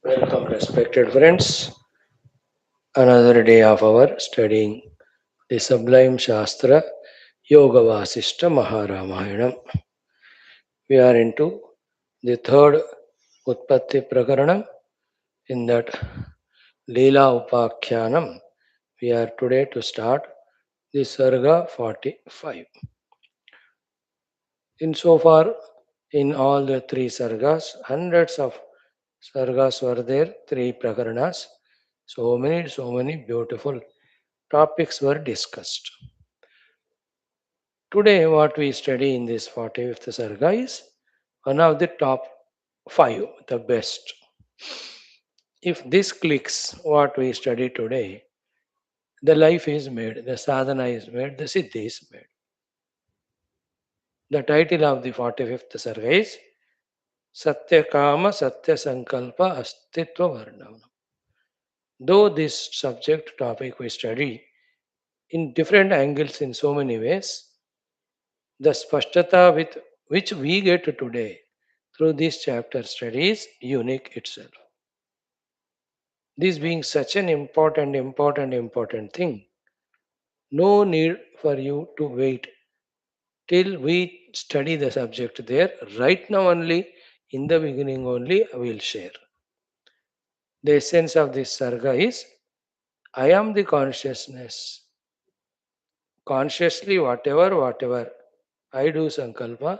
Welcome, respected friends. Another day of our studying the sublime Shastra Yoga Vaashishtha Maha Ramayanam. We are into the third Utpatthi Prakaranam. In that Leelopakhyanam, we are today to start the SARGA 45. Insofar, in all the three sargas, hundreds of sargas were there, three prakaranas. So many beautiful topics were discussed. Today, what we study in this 45th sarga is one of the top five, the best. If this clicks, what we study today, the life is made, the sadhana is made, the siddhi is made. The title of the 45th sarga is SATYAKAMA SATYASANKALPA ASTHITVA VARNANAM. Though this subject topic we study in different angles in so many ways, the spashtata with which we get today through this chapter study is unique itself. This being such an important thing, no need for you to wait till we study the subject there. Right now only, in the beginning only, I will share. The essence of this sarga is I am the consciousness. Consciously, whatever I do sankalpa,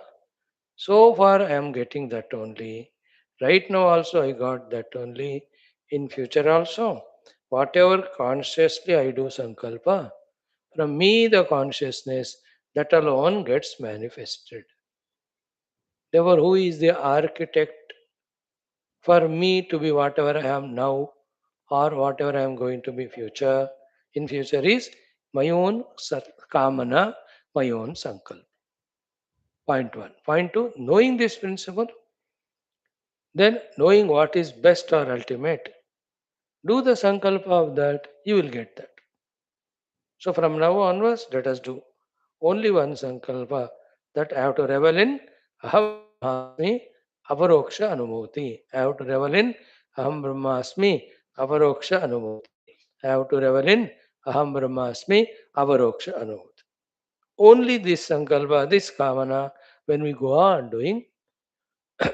so far I am getting that only. Right now also I got that only. In future also, whatever consciously I do sankalpa, from me the consciousness that alone gets manifested. Therefore, who is the architect for me to be whatever I am now or whatever I am going to be future? In future is my own kamana, my own sankalpa. Point one. Point two, knowing this principle, then knowing what is best or ultimate, do the sankalpa of that, you will get that. So from now onwards, let us do only one sankalpa that I have to revel in Aham Brahmasmi Aparoksha Anumoti. I have to revel in Aham Brahmasmi Aparoksha Anumoti. I have to revel in Aham Brahmasmi Aparoksha Anumoti. Only this sankalpa, this kamana, when we go on doing,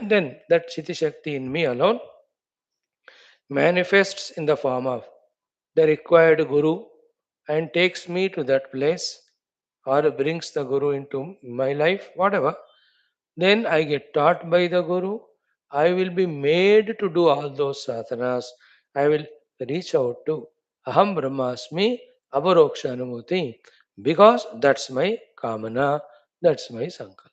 then that Chitti Shakti in me alone manifests in the form of the required guru and takes me to that place or brings the guru into my life, whatever. Then I get taught by the guru. I will be made to do all those sadhanas. I will reach out to Aham Brahmasmi Aparoksha Anumuti because that's my kamana, that's my sankalpa.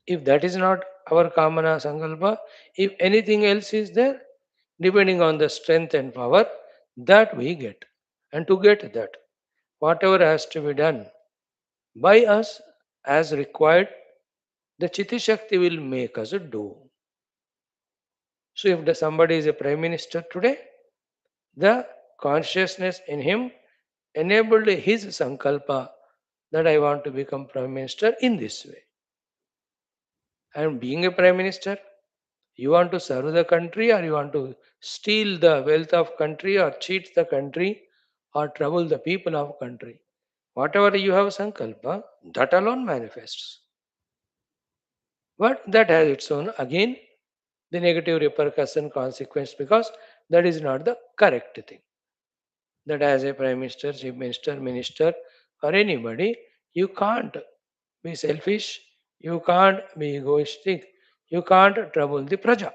If that is not our kamana sankalpa, if anything else is there, depending on the strength and power that we get. And to get that, whatever has to be done by us as required, the Chitti Shakti will make us do. So if somebody is a prime minister today, the consciousness in him enabled his sankalpa that I want to become prime minister in this way. And being a prime minister, you want to serve the country or you want to steal the wealth of country or cheat the country or trouble the people of country. Whatever you have sankalpa, that alone manifests. But that has its own, again, the negative repercussion consequence because that is not the correct thing. That as a prime minister, chief minister, or anybody, you can't be selfish, you can't be egoistic, you can't trouble the praja.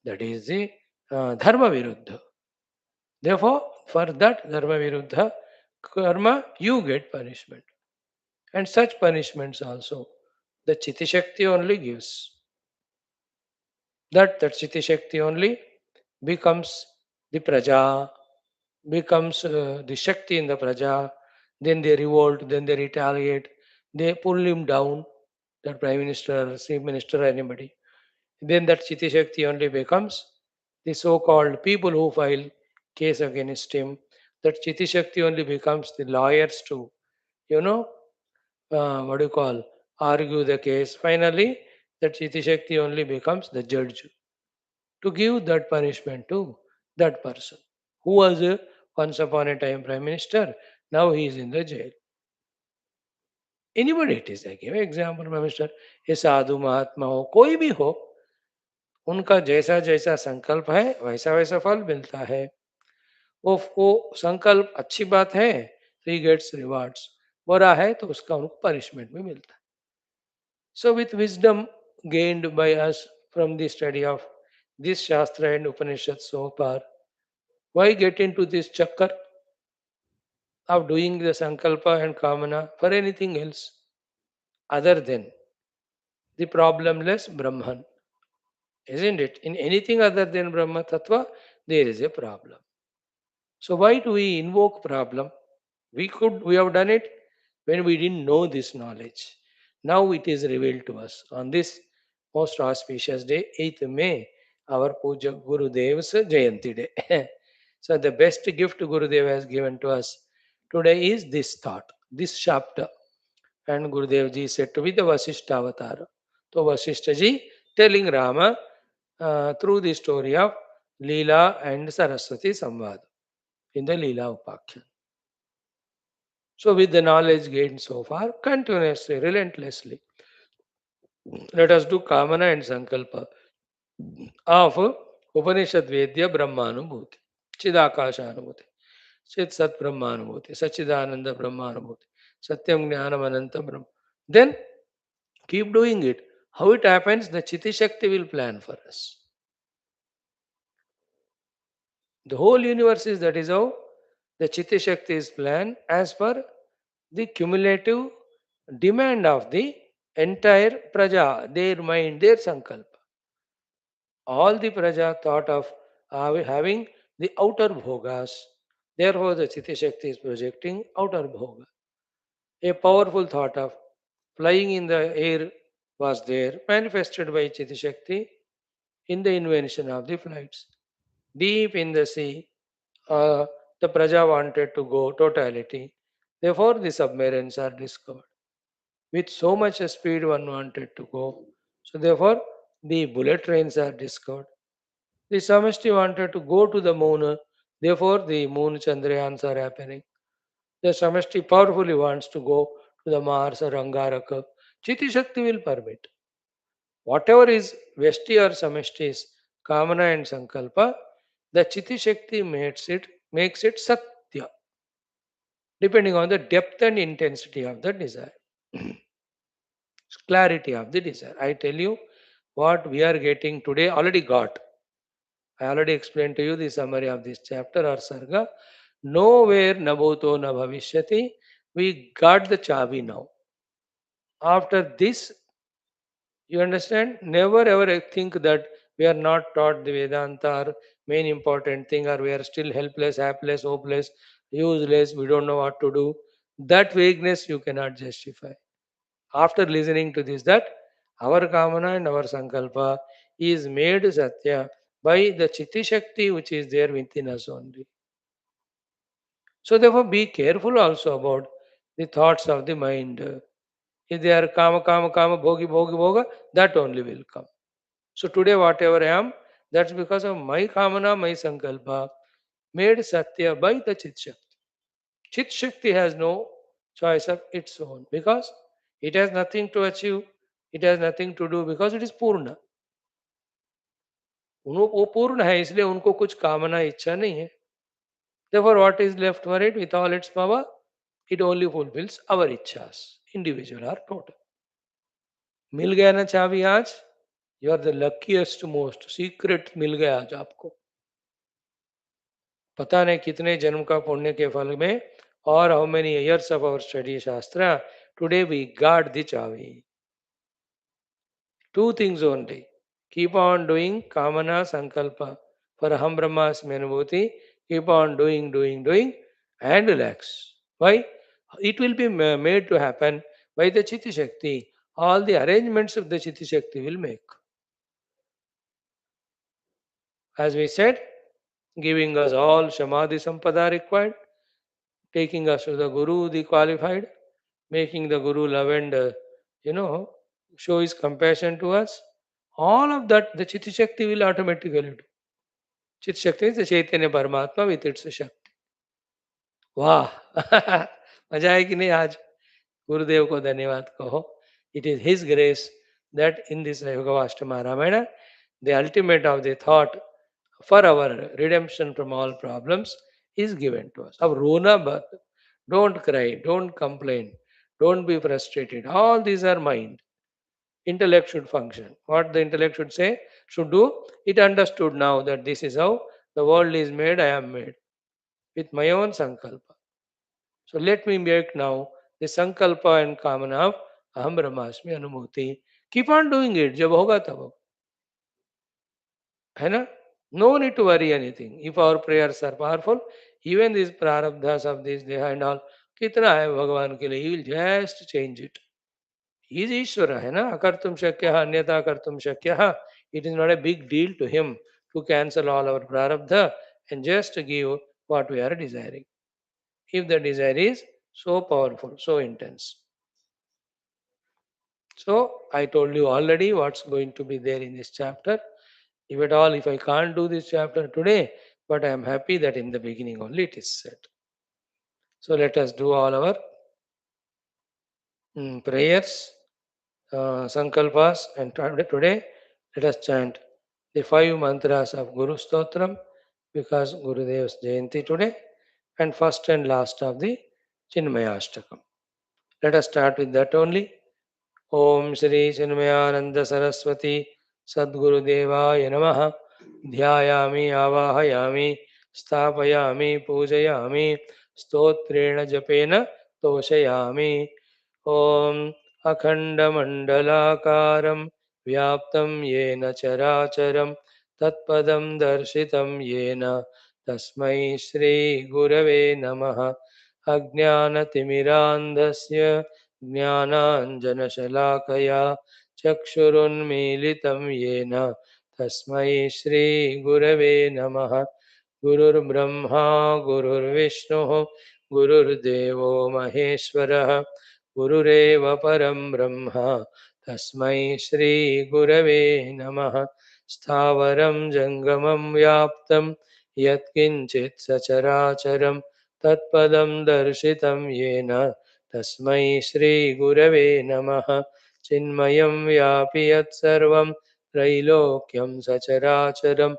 That is the dharma viruddha. Therefore, for that dharma viruddha karma, you get punishment. And such punishments also the Chitti Shakti only gives. That Chitti Shakti only becomes the praja, becomes the Shakti in the praja, then they revolt, then they retaliate, they pull him down, that prime minister, chief minister, anybody. Then that Chitti Shakti only becomes the so-called people who file case against him. That Chitti Shakti only becomes the lawyers to, you know, what do you call, argue the case. Finally, that Chitti Shakti only becomes the judge. to give that punishment to that person who was once upon a time prime minister. Now he is in the jail. Anybody it is, I give example, prime minister, ये साधु महात्मा हो कोई भी हो, उनका जैसा जैसा संकल्प है वैसा वैसा फल मिलता है. वो संकल्प अच्छी बात है तो ही गेट्स रिवार्ड्स, बुरा है तो उसका उनको पनिशमेंट भी मिलता है. So with wisdom gained by us from the study of this Shastra and Upanishad so far, why get into this chakkar of doing the Sankalpa and Kamana for anything else other than the problemless Brahman? Isn't it? In anything other than Brahma Tattva, there is a problem. So why do we invoke problem? We have done it when we didn't know this knowledge. Now it is revealed to us on this most auspicious day, 8th May, our Puja Gurudev's Jayanti day. So the best gift Gurudev has given to us today is this thought, this chapter. And Gurudev ji said to be the Vaashishtha avatar. So Vaashishtha ji telling Rama through the story of Leela and Saraswati Samvad in the Leela Upakhyan. So with the knowledge gained so far, continuously, relentlessly, let us do Kamana and Sankalpa of Upanishad Vedya Brahmanubhuti, Chidakashanubhuti, Chit Sat Brahmanubhuti, Sachidananda Brahmanubhuti, Satyam Jnanam Ananta Brahma. Then keep doing it. How it happens, the Chitti Shakti will plan for us. The whole universe is that is how the Chitti Shakti is planned as per the cumulative demand of the entire praja, their mind, their sankalpa. All the praja thought of having the outer bhogas. Therefore, the Chitti Shakti is projecting outer bhoga. A powerful thought of flying in the air was there, manifested by Chitti Shakti in the invention of the flights. Deep in the sea, uh, the praja wanted to go totality. Therefore, the submarines are discovered. With so much speed, one wanted to go. So, therefore, the bullet trains are discovered. The Samashti wanted to go to the moon. Therefore, the moon Chandrayans are happening. The Samashti powerfully wants to go to the Mars or Angaraka. Chitti Shakti will permit. Whatever is Vesti or Samashti's Kamana and Sankalpa, the Chitti Shakti makes it Satya, depending on the depth and intensity of the desire, clarity of the desire. I tell you what we are getting today already got. I already explained to you the summary of this chapter or sarga. Nowhere nabhuto na bhavishyati. We got the chavi now. After this, you understand? Never ever think that we are not taught the Vedanta or main important thing, or we are still helpless, hapless, hopeless, useless, we don't know what to do. That vagueness you cannot justify. After listening to this, that our Kamana and our Sankalpa is made Satya by the Chitti Shakti which is there within us only. So therefore be careful also about the thoughts of the mind. If they are kama, bhogi, that only will come. So today whatever I am, that's because of my Kamana, my Sankalpa, made Satya by the Chit Shakti. Chit Shakti has no choice of its own because it has nothing to achieve, it has nothing to do because it is Purna. वो पूर्ण है इसलिए उनको कुछ कामना इच्छा नहीं है. Therefore, what is left for it with all its power? It only fulfills our ichhas, individual or total. मिल गया ना चाबी आज? You are the luckiest most. Secret मिल गया आज आपको. पता नहीं कितने जन्म का पुण्य के फल में और how many years of our study Shastra, today we got the chavi. Two things only. Keep on doing Kamana Sankalpa for Aham Brahmasmi Anubhuti. Keep on doing, and relax. Why? It will be made to happen by the Chitti Shakti. All the arrangements of the Chitti Shakti will make. As we said, giving us all Samadhi Sampada required, taking us to the Guru, the qualified, making the Guru love and, show his compassion to us. All of that, the Chitti Shakti will automatically do. Chitti Shakti is the Chaitanya Paramatma with its Shakti. वाह मजा है कि नहीं आज गुरुदेव को धन्यवाद कहो it is his grace that in this योगवाष्टमा Ramayana the ultimate of the thought for our redemption from all problems is given to us. अब रोना बंद, don't cry, don't complain, don't be frustrated. All these are mind. Intellect should function. What the intellect should say, should do, it understood now that this is how the world is made, I am made with my own sankalpa. So let me make now the sankalpa and kamana of aham brahmasmi anubhuti. Keep on doing it. जब होगा तब होगा. है ना? No need to worry anything. If our prayers are powerful, even these prarabdhas of this deha and all, कितना है भगवान के लिए? He will just change it. He is Ishvara, है ना? अकर्तुम शक्यः अन्यथा कर्तुम शक्यः. It is not a big deal to him to cancel all our prarabdha and just give what we are desiring. If the desire is so powerful, so intense. So I told you already what's going to be there in this chapter. If at all, if I can't do this chapter today, but I am happy that in the beginning only it is said. So let us do all our prayers, sankalpas, and today let us chant the 5 mantras of Guru Stotram because Gurudev's Jayanti today and first and last of the Chinmayashtakam. Let us start with that only. ओम श्री चिन्मयानंद सरस्वती सद्गुरुदेवाय नमः ध्यायामि आवाहयामि स्थापयामि पूजयामि स्तोत्रेण जपेन तोषयामि ओम अखंडमंडलाकारं व्याप्तं येन चराचरं तत्पदं दर्शितं येन तस्मै श्री गुरवे नमः अज्ञानतिमिरान्धस्य ज्ञानाञ्जनशलाकया चक्षुरुन्मीलितं येन तस्मै श्रीगुरवे नमः गुरुर्ब्रह्मा गुरुर्विष्णुः गुरुर्देवो महेश्वरः गुरुरेव परं ब्रह्म तस्मै श्रीगुरवे नमः स्थावरं जङ्गमं व्याप्तं यत्किञ्चित् सचराचरं तत्पदं दर्शितं येन तस्मै श्रीगुरवे नमः चिन्मयं व्यापि यत्सर्वं त्रैलोक्यं सचराचरं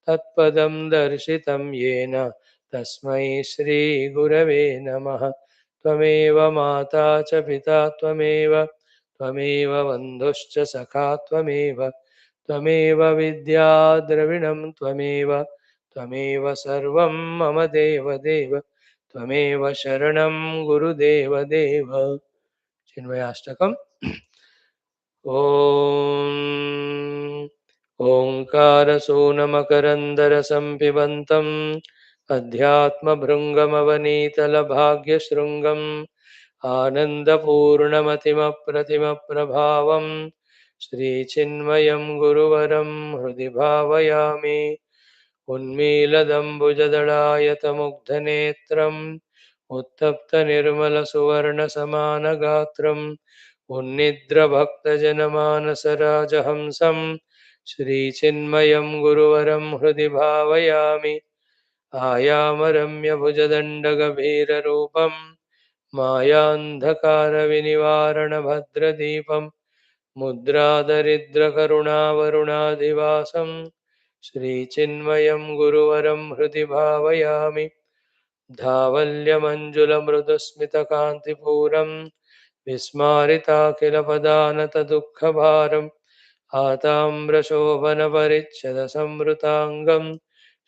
तत्पदं दर्शितं येन तस्मै श्रीगुरवे नमः त्वमेव माता च पिता त्वमेव बन्धुश्च सखा त्वमेव विद्या द्रविणं त्वमेव सर्वं मम देव त्वमेव शरणं गुरुदेव चिन्मयाष्टकम् ॐ ओङ्कारसूनमकरन्दरसं पिबन्तम् अध्यात्मभृङ्गमवनीतलभाग्यशृङ्गम् आनन्दपूर्णमतिमप्रतिमप्रभावम् श्रीचिन्मयं गुरुवरं हृदि भावयामि उन्मीलदम्बुजदळायतमुग्धनेत्रम् उत्तप्तनिर्मलसुवर्णसमानगात्रम् उन्निद्रभक्तजनमानसराजहंसं श्रीचिन्मयं गुरुवरं हृदि भावयामि आयामरम्यभुजदण्डगभीररूपं मायान्धकारविनिवारणभद्रदीपं मुद्रादरिद्रकरुणावरुणाधिवासं श्रीचिन्मयं गुरुवरं हृदि भावयामि धावल्यमञ्जुलमृदुस्मितकान्तिपूरं विस्मारिताखिलपदानतदुःखभारम् आताम्रशोभनपरिच्छदसंवृताङ्गं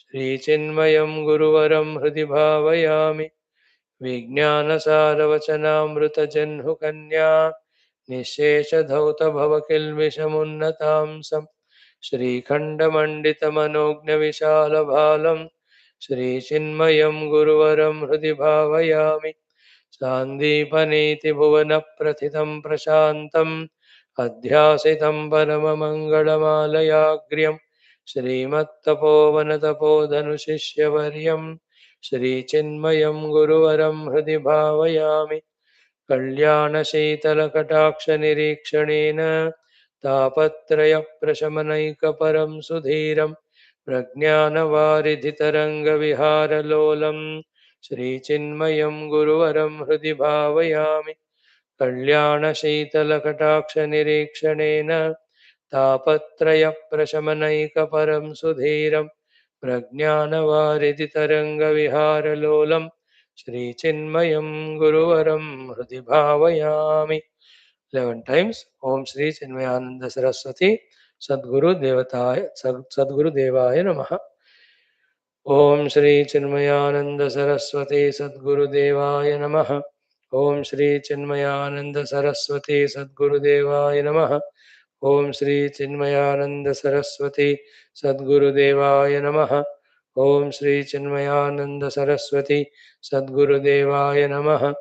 श्रीचिन्मयं गुरुवरं हृदि भावयामि विज्ञानसारवचनामृतजह्नुकन्या निःशेषधौतभवकिल्बिषमुन्नतांसं श्रीखण्डमण्डितमनोज्ञविशालभालं श्रीचिन्मयं गुरुवरं हृदि भावयामि सान्दीपनीतिभुवनप्रथितं प्रशान्तम् अध्यासितं परममङ्गलमालयाग्र्यं श्रीमत्तपोवनतपोधनुशिष्यवर्यं श्रीचिन्मयं गुरुवरं हृदि भावयामि कल्याणशीतलकटाक्षनिरीक्षणेन तापत्रयप्रशमनैकपरं सुधीरं प्रज्ञानवारिधितरङ्गविहारलोलं श्रीचिन्मयं गुरुवरं हृदि भावयामि कल्याणशीतलकटाक्षनिरीक्षणेन तापत्रयप्रशमनैकपरं सुधीरं प्रज्ञानवारिधितरङ्गविहारलोलं श्रीचिन्मयं गुरुवरं हृदि भावयामि 11 times. Om Shri Chinmayananda Saraswati Sadguru Devataya Sadguru Devaya Namaha. Om Shri Chinmayananda Saraswati Sadguru Devaya Namaha. Om Shri Chinmayananda Saraswati Sadguru Devaya Namaha. Om Shri Chinmayananda Saraswati Sadguru Devaya Namaha. Om Shri Chinmayananda Saraswati Sadguru Devaya Namaha.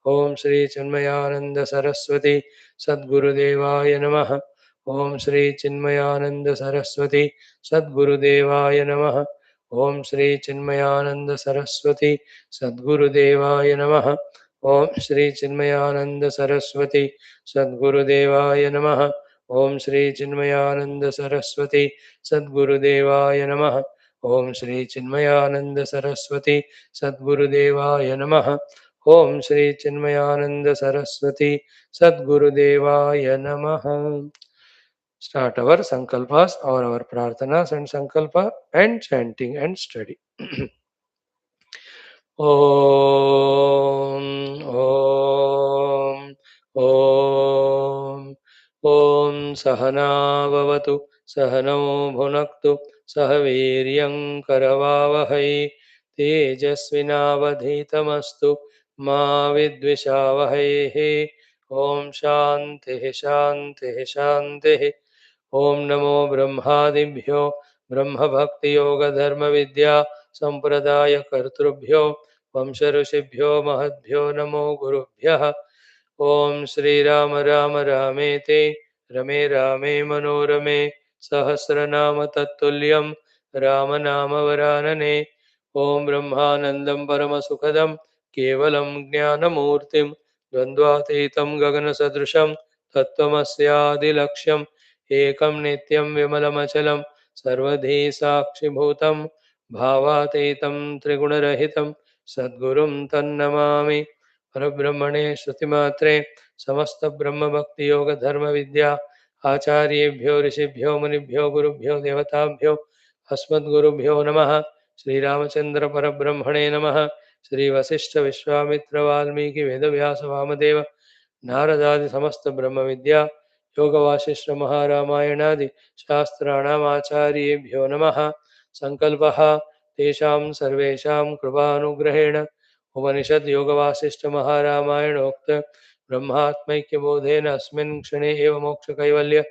Om Shri Chinmayananda Saraswati Sadguru Devaya Namaha. Om Shri Chinmayananda Saraswati Sadguru Devaya Namaha. Om Shri Chinmayananda Saraswati Sadguru Devaya Namaha. Om Shri Chinmayananda Saraswati Sadguru Devaya Namaha. Om Shri Chinmayananda Saraswati Sadguru Devaya Namaha. Om Shri Chinmayananda Saraswati Sadguru Devaya Namaha. Om Shri Chinmayananda Saraswati Sadguru Devaya Namaha. Start our sankalpas or our prarthanas and sankalpa and chanting and study. Om Om Om Om Sahana Vavatu Sahano Bhunaktu Sahaviryam Karavavahai Tejasvinavadhitamastu Ma Vidvishavahai Om Shanti Shanti Shanti ओम नमो ब्रह्मादिभ्यो ब्रह्म भक्ति योग धर्म विद्या संप्रदाय कर्तृभ्यो वंश ऋषिभ्यो महद्भ्यो नमो गुरुभ्यः ओम श्री राम राम रामेति रमे रामे मनोरमे सहस्रनाम तत्तुल्यं राम नाम वरानने ओम ब्रह्मानंदं परमसुखदं केवलं ज्ञानमूर्तिं द्वन्द्वातीतं गगनसदृशं तत्त्वमस्यादिलक्ष्यम् एकं नित्यं विमलमचलं सर्वधी साक्षिभूतं भावातीतं त्रिगुणरहितं सद्गुरुं तन्नमामि परब्रह्मणे श्रुतिमात्रे समस्त ब्रह्म भक्ति योग धर्म विद्या आचार्येभ्यो ऋषिभ्यो मुनिभ्यो गुरुभ्यो देवताभ्यो अस्मद्गुरुभ्यो नमः श्रीरामचंद्र परब्रह्मणे नमः श्री वशिष्ठ विश्वामित्र वाल्मीकि वेदव्यास वामदेव नारदादि समस्त ब्रह्म विद्या योग वासिष्ठ महारामायणादि शास्त्राणाम् आचार्येभ्यो नमः संकल्पः तेषां सर्वेषां कृपानुग्रहेण उपनिषद योग वासिष्ठ महारामायणोक्त ब्रह्मात्मैक्यबोधेन अस्मिन् क्षणे एव मोक्ष कैवल्य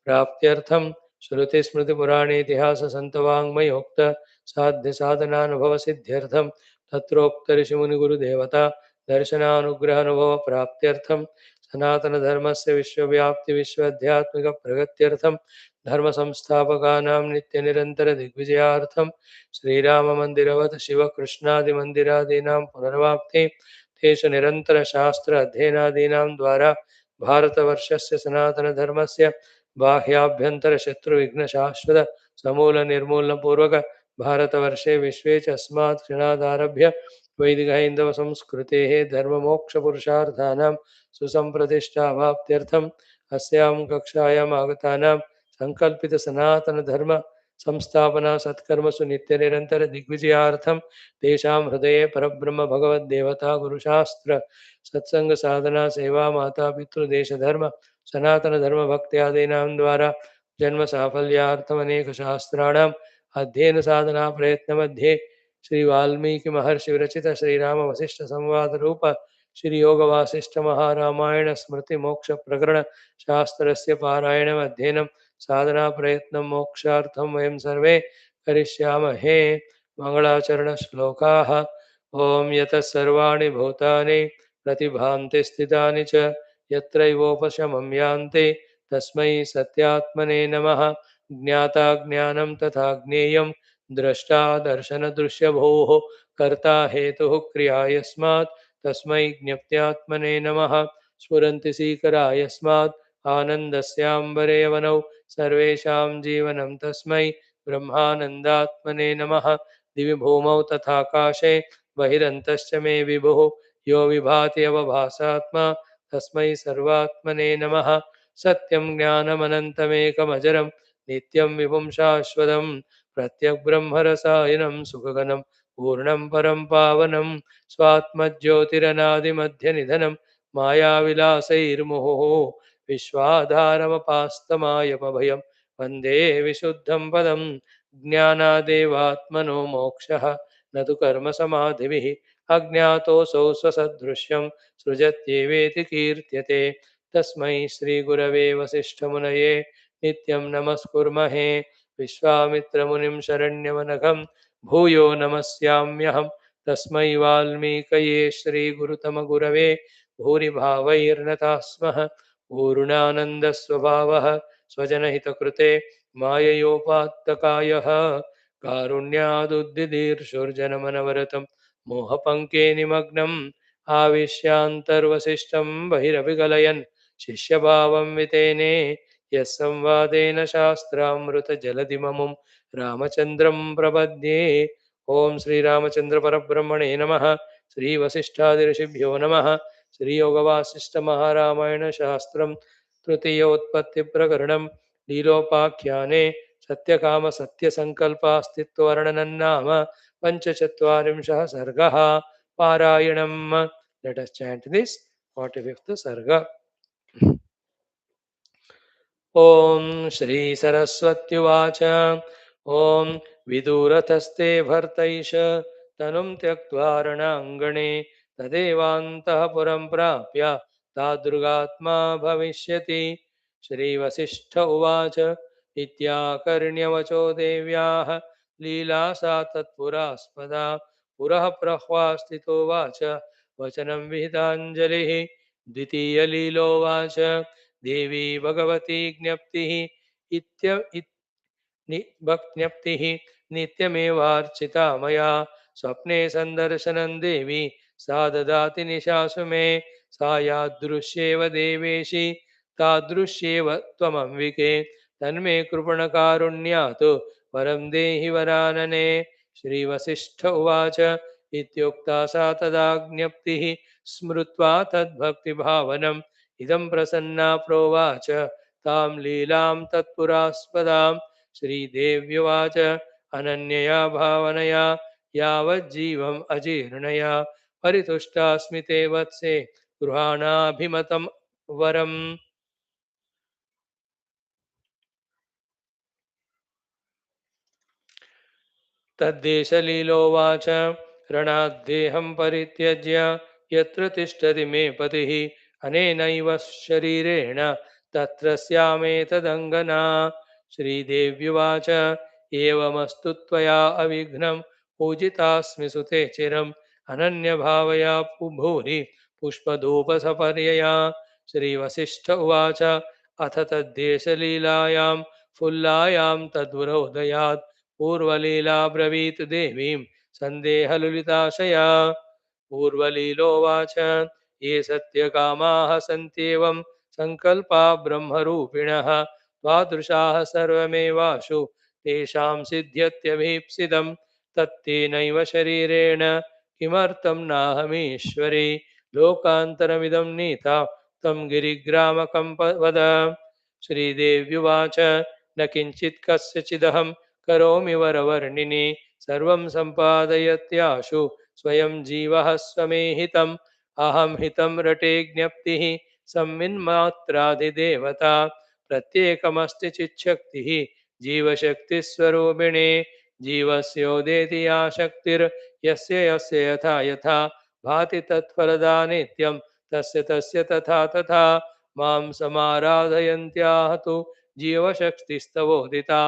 प्राप्त्यर्थं श्रुति स्मृति पुराणे इतिहास संतवाङ्मयोक्त साध्य साधनानुभव सिद्ध्यर्थं तत्रोक्त ऋषि मुनि गुरुदेवता दर्शनानुग्रह अनुभव प्राप्त्यर्थं सनातन धर्मस्य विश्वव्याप्ति विश्वाध्यात्मिक प्रगत्यर्थं धर्म संस्थापकानां नित्य निरंतर दिग्विजयार्थं श्रीराम मंदिरवत् शिव कृष्णादि मंदिरादीनां पुनर्वाप्ति तेषु निरंतर शास्त्र अध्ययनादीनां द्वारा भारतवर्षस्य सनातन धर्मस्य बाह्याभ्यंतर शत्रु विघ्न शाश्वत समूल निर्मूलन पूर्वक भारतवर्षे विश्वे च अस्मात् क्षणादारभ्य वैदिक हैंदव संस्कृतेः धर्म मोक्ष पुरुषार्थानां सुसंप्रतिष्ठावाप्त्यर्थम् अस्यां कक्षायाम् आगतानां संकल्पित सनातन धर्म संस्थापना सत्कर्मसु नित्य निरंतर दिग्विजयार्थं तेषां हृदये परब्रह्म भगवद्देवता गुरुशास्त्र सत्संग साधना सेवा माता पितृ देश धर्म सनातन धर्म भक्त्यादीनां द्वारा जन्म साफल्यार्थम् अनेक शास्त्राणाम् अध्ययन साधना प्रयत्न मध्ये श्री वाल्मीकि महर्षि विरचित श्रीराम वशिष्ठ संवाद रूप श्री योग वासिष्ठ महारामायण स्मृति मोक्ष प्रकरण शास्त्रस्य पारायणम् अध्ययनं साधना प्रयत्नं मोक्षार्थं वयं सर्वे करिष्यामहे मंगलाचरण श्लोकाः ओम यतः सर्वाणि भूतानि प्रतिभान्ति स्थितानि च यत्रैवोपशमं यान्ति तस्मै सत्यात्मने नमः ज्ञाता ज्ञानं तथा ज्ञेयं द्रष्टा दर्शनदृश्यभूः कर्ता हेतुः क्रिया यस्मात् तस्मै ज्ञप्त्यात्मने नमः स्फुरन्ति सीकरा यस्मात् आनन्दस्याम्बरेवनौ सर्वेषां जीवनं तस्मै ब्रह्मानन्दात्मने नमः। दिवि भूमौ तथाकाशे बहिरन्तश्च मे विभुः यो विभाति अवभासात्मा तस्मै सर्वात्मने नमः। सत्यं ज्ञानमनन्तमेकमजरं नित्यं विभुं शाश्वतं प्रत्यग्ब्रह्मरसायनं सुखगनं पूर्णं परं पावनं स्वात्मज्योतिरनादिमध्यनिधनं मायाविलासैर्मुहुः विश्वाधारमपास्तमायमभयं वन्दे विशुद्धं पदं। ज्ञानादेवात्मनो मोक्षः न तु कर्मसमाधिभिः अज्ञातोऽसौ स्वसदृश्यं सृजत्येवेति कीर्त्यते। तस्मै श्रीगुरवे वसिष्ठमुनये नित्यं नमस्कुर्महे। विश्वामित्रमुनिं शरण्यवनघं भूयो नमस्याम्यहं। तस्मै वाल्मीकये श्रीगुरुतमगुरवे भूरिभावैर्नताः स्मः। पूर्णानन्दस्वभावः स्वजनहितकृते माययोपात्तकायः कारुण्यादुद्दिदीर्षुर्जनमनवरतं मोहपङ्के निमग्नम् आविश्यान्तर्वसिष्ठं बहिरभिगलयन् शिष्यभावं वितेने यः संवादेन शास्त्रामृतजलधिममुं रामचन्द्रं प्रपद्ये। ॐ श्रीरामचन्द्रपरब्रह्मणे नमः। श्रीवसिष्ठादिऋषिभ्यो नमः। श्रीयोगवासिष्ठमहारामायणशास्त्रं तृतीयोत्पत्तिप्रकरणं लीलोपाख्याने सत्यकामसत्यसङ्कल्पास्तित्ववर्णनं नाम पञ्चचत्वारिंशः सर्गः। पारायणम्। Let us chant this 45th सर्ग। ॐ श्री सरस्वत्युवाच ॐ विदुरतस्ते भर्तैष तनुं त्यक्त्वा रणाङ्गणे तदेवान्तःपुरं प्राप्य तादृगात्मा भविष्यति। श्रीवसिष्ठ उवाच इत्याकर्ण्यवचो देव्याः लीला सा तत्पुरास्पदा। पुरः प्रह्वास्थितोवाच वचनं विहिताञ्जलिः। द्वितीयलीलोवाच देवी भगवती ज्ञप्तिः ज्ञप्तिः नित्यमेवार्चिता मया। स्वप्ने सन्दर्शनं देवी सा ददाति निशासु मे। सा यादृश्येव देवेशी तादृश्येव त्वमम्बिके। तन्मे कृपणकारुण्यात् वरं देहि वरानने। श्रीवसिष्ठ उवाच इत्युक्ता सा तदा ज्ञप्तिः स्मृत्वा तद्भक्तिभावनम् इदं प्रसन्ना प्रोवाच तां लीलां तत्पुरास्पदां। श्रीदेव्युवाच अनन्यया भावनया यावज्जीवम् अजीर्णया परितुष्टास्मि ते वत्से गृहाणाभिमतं वरम्। तद्देशलीलोवाच रणाद्देहं परित्यज्य यत्र तिष्ठति मे पतिः अनेनैव शरीरेण तत्र स्यामेतदङ्गना। श्रीदेव्युवाच एवमस्तु त्वया अविघ्नं पूजितास्मि सुते चिरम् अनन्यभावया भूरि पुष्पधूपसपर्यया। श्रीवसिष्ठ उवाच अथ तद्देशलीलायां फुल्लायां तद्वरोदयात् पूर्वलीला ब्रवीत देवीं सन्देहलुलिताशया। पूर्वलीलोवाच ये सत्यकामाः सन्त्येवं सङ्कल्पा ब्रह्मरूपिणः त्वादृशाः सर्वमेवाशु तेषां सिद्ध्यत्यभीप्सितं। तत्तेनैव शरीरेण किमर्थं नाहमीश्वरी लोकान्तरमिदं नीता तं गिरिग्रामकं वद। श्रीदेव्युवाच न किञ्चित् कस्यचिदहं करोमि वरवर्णिनि सर्वं सम्पादयत्याशु स्वयं जीवः स्वमेहितम्। अहं हितं रटे ज्ञप्तिः संविन्मात्राधिदेवता प्रत्येकमस्ति चिच्छक्तिः जीवशक्तिस्वरूपिणे। जीवस्योदेति या शक्तिर्यस्य यस्य यथा यथा भाति तत्फलदा नित्यं तस्य तस्य तथा तथा। मां समाराधयन्त्याः तु जीवशक्तिस्तवोदिता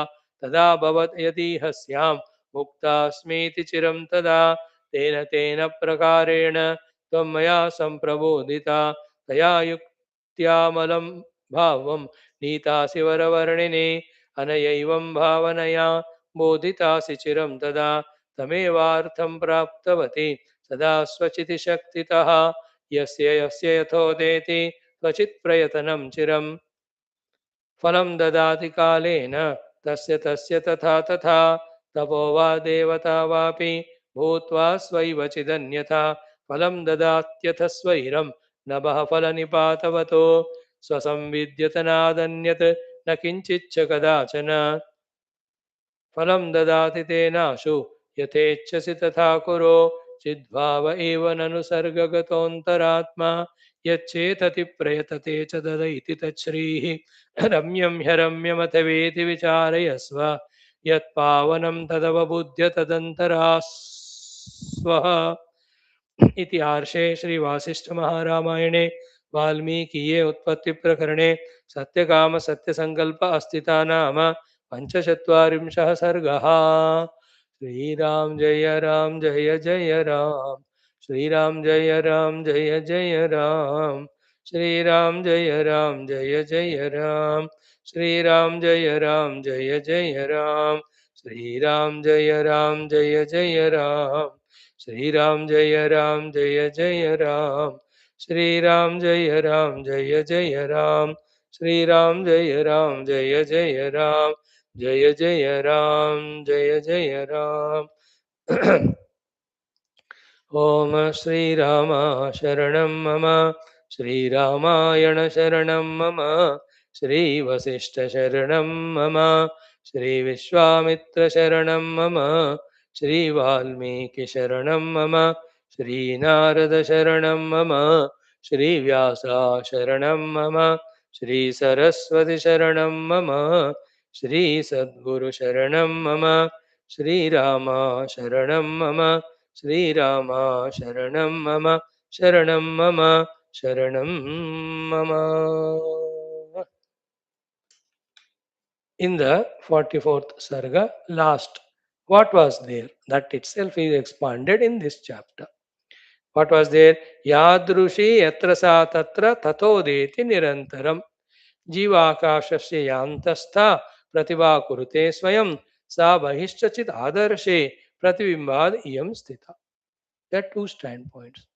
तदा भवत् यदीहस्यां मुक्तास्मीति चिरं तदा। तेन तेन प्रकारेण त्वं मया सम्प्रबोधिता तया युक्त्यामलं भावं नीतासि वरवर्णिनि। अनयैवं भावनया बोधितासि चिरं तदा तमेवार्थं प्राप्तवती सदा स्वचिति शक्तितः। यस्य यस्य यथोदेति क्वचित् प्रयतनं चिरम्। फलं ददाति कालेन तस्य तस्य तथा तथा तपो वा देवता वापि भूत्वा स्वैव चिदन्यथा फलं ददात्यथ स्वैरं नभः फलनिपातवतो स्वसंविद्यतनादन्यत् न किञ्चिच्च कदाचन फलं ददाति तेनाशु यथेच्छसि तथा कुरु चिद्भाव एव ननु सर्गगतोऽन्तरात्मा यच्चेतति प्रयतते च ददैति तच्छ्रीः रम्यं ह्यरम्यमथ वेति विचारयस्व यत्पावनं तदवबुध्य तदन्तरास्वः इति आर्षे श्रीवासिष्ठमहारामायणे वाल्मीकिये उत्पत्तिप्रकरणे सत्यकामसत्यसङ्कल्प अस्थिता नाम पञ्चचत्वारिंशः सर्गः। श्रीराम जय जय राम, श्रीराम जय जय राम, श्रीराम जय जय राम, श्रीराम जय जय राम, श्रीराम जय जय राम, श्रीराम जय जय राम, श्रीराम जय जय राम, श्रीराम जय जय राम, जय जय राम जय जय राम। ओम श्रीराम शरणं मम, श्रीरामायण शरणं मम, श्रीवसिष्ठ शरणं मम, श्रीविश्वामित्र शरणं मम, श्रीवाल्मीकि शरणं मम, श्रीनारद शरणं मम, श्रीव्यासा शरणं मम, श्रीसरस्वती शरणं मम, श्रीसद्गुरु शरणं मम, श्रीरामा शरणं मम, श्रीरामा शरणं मम, शरणं मम, शरणं मम. In the 44th Sarga, last, what was there? That itself is expanded in this chapter. What was there? Yadrushi yatra sa tatra tatodeti nirantaram. जीवाकाशस्य यांतस्था प्रतिभा कुरुते स्वयं सा बहिश्चित आदर्शे प्रतिबिंबाद इयम स्थिता. There are two standpoints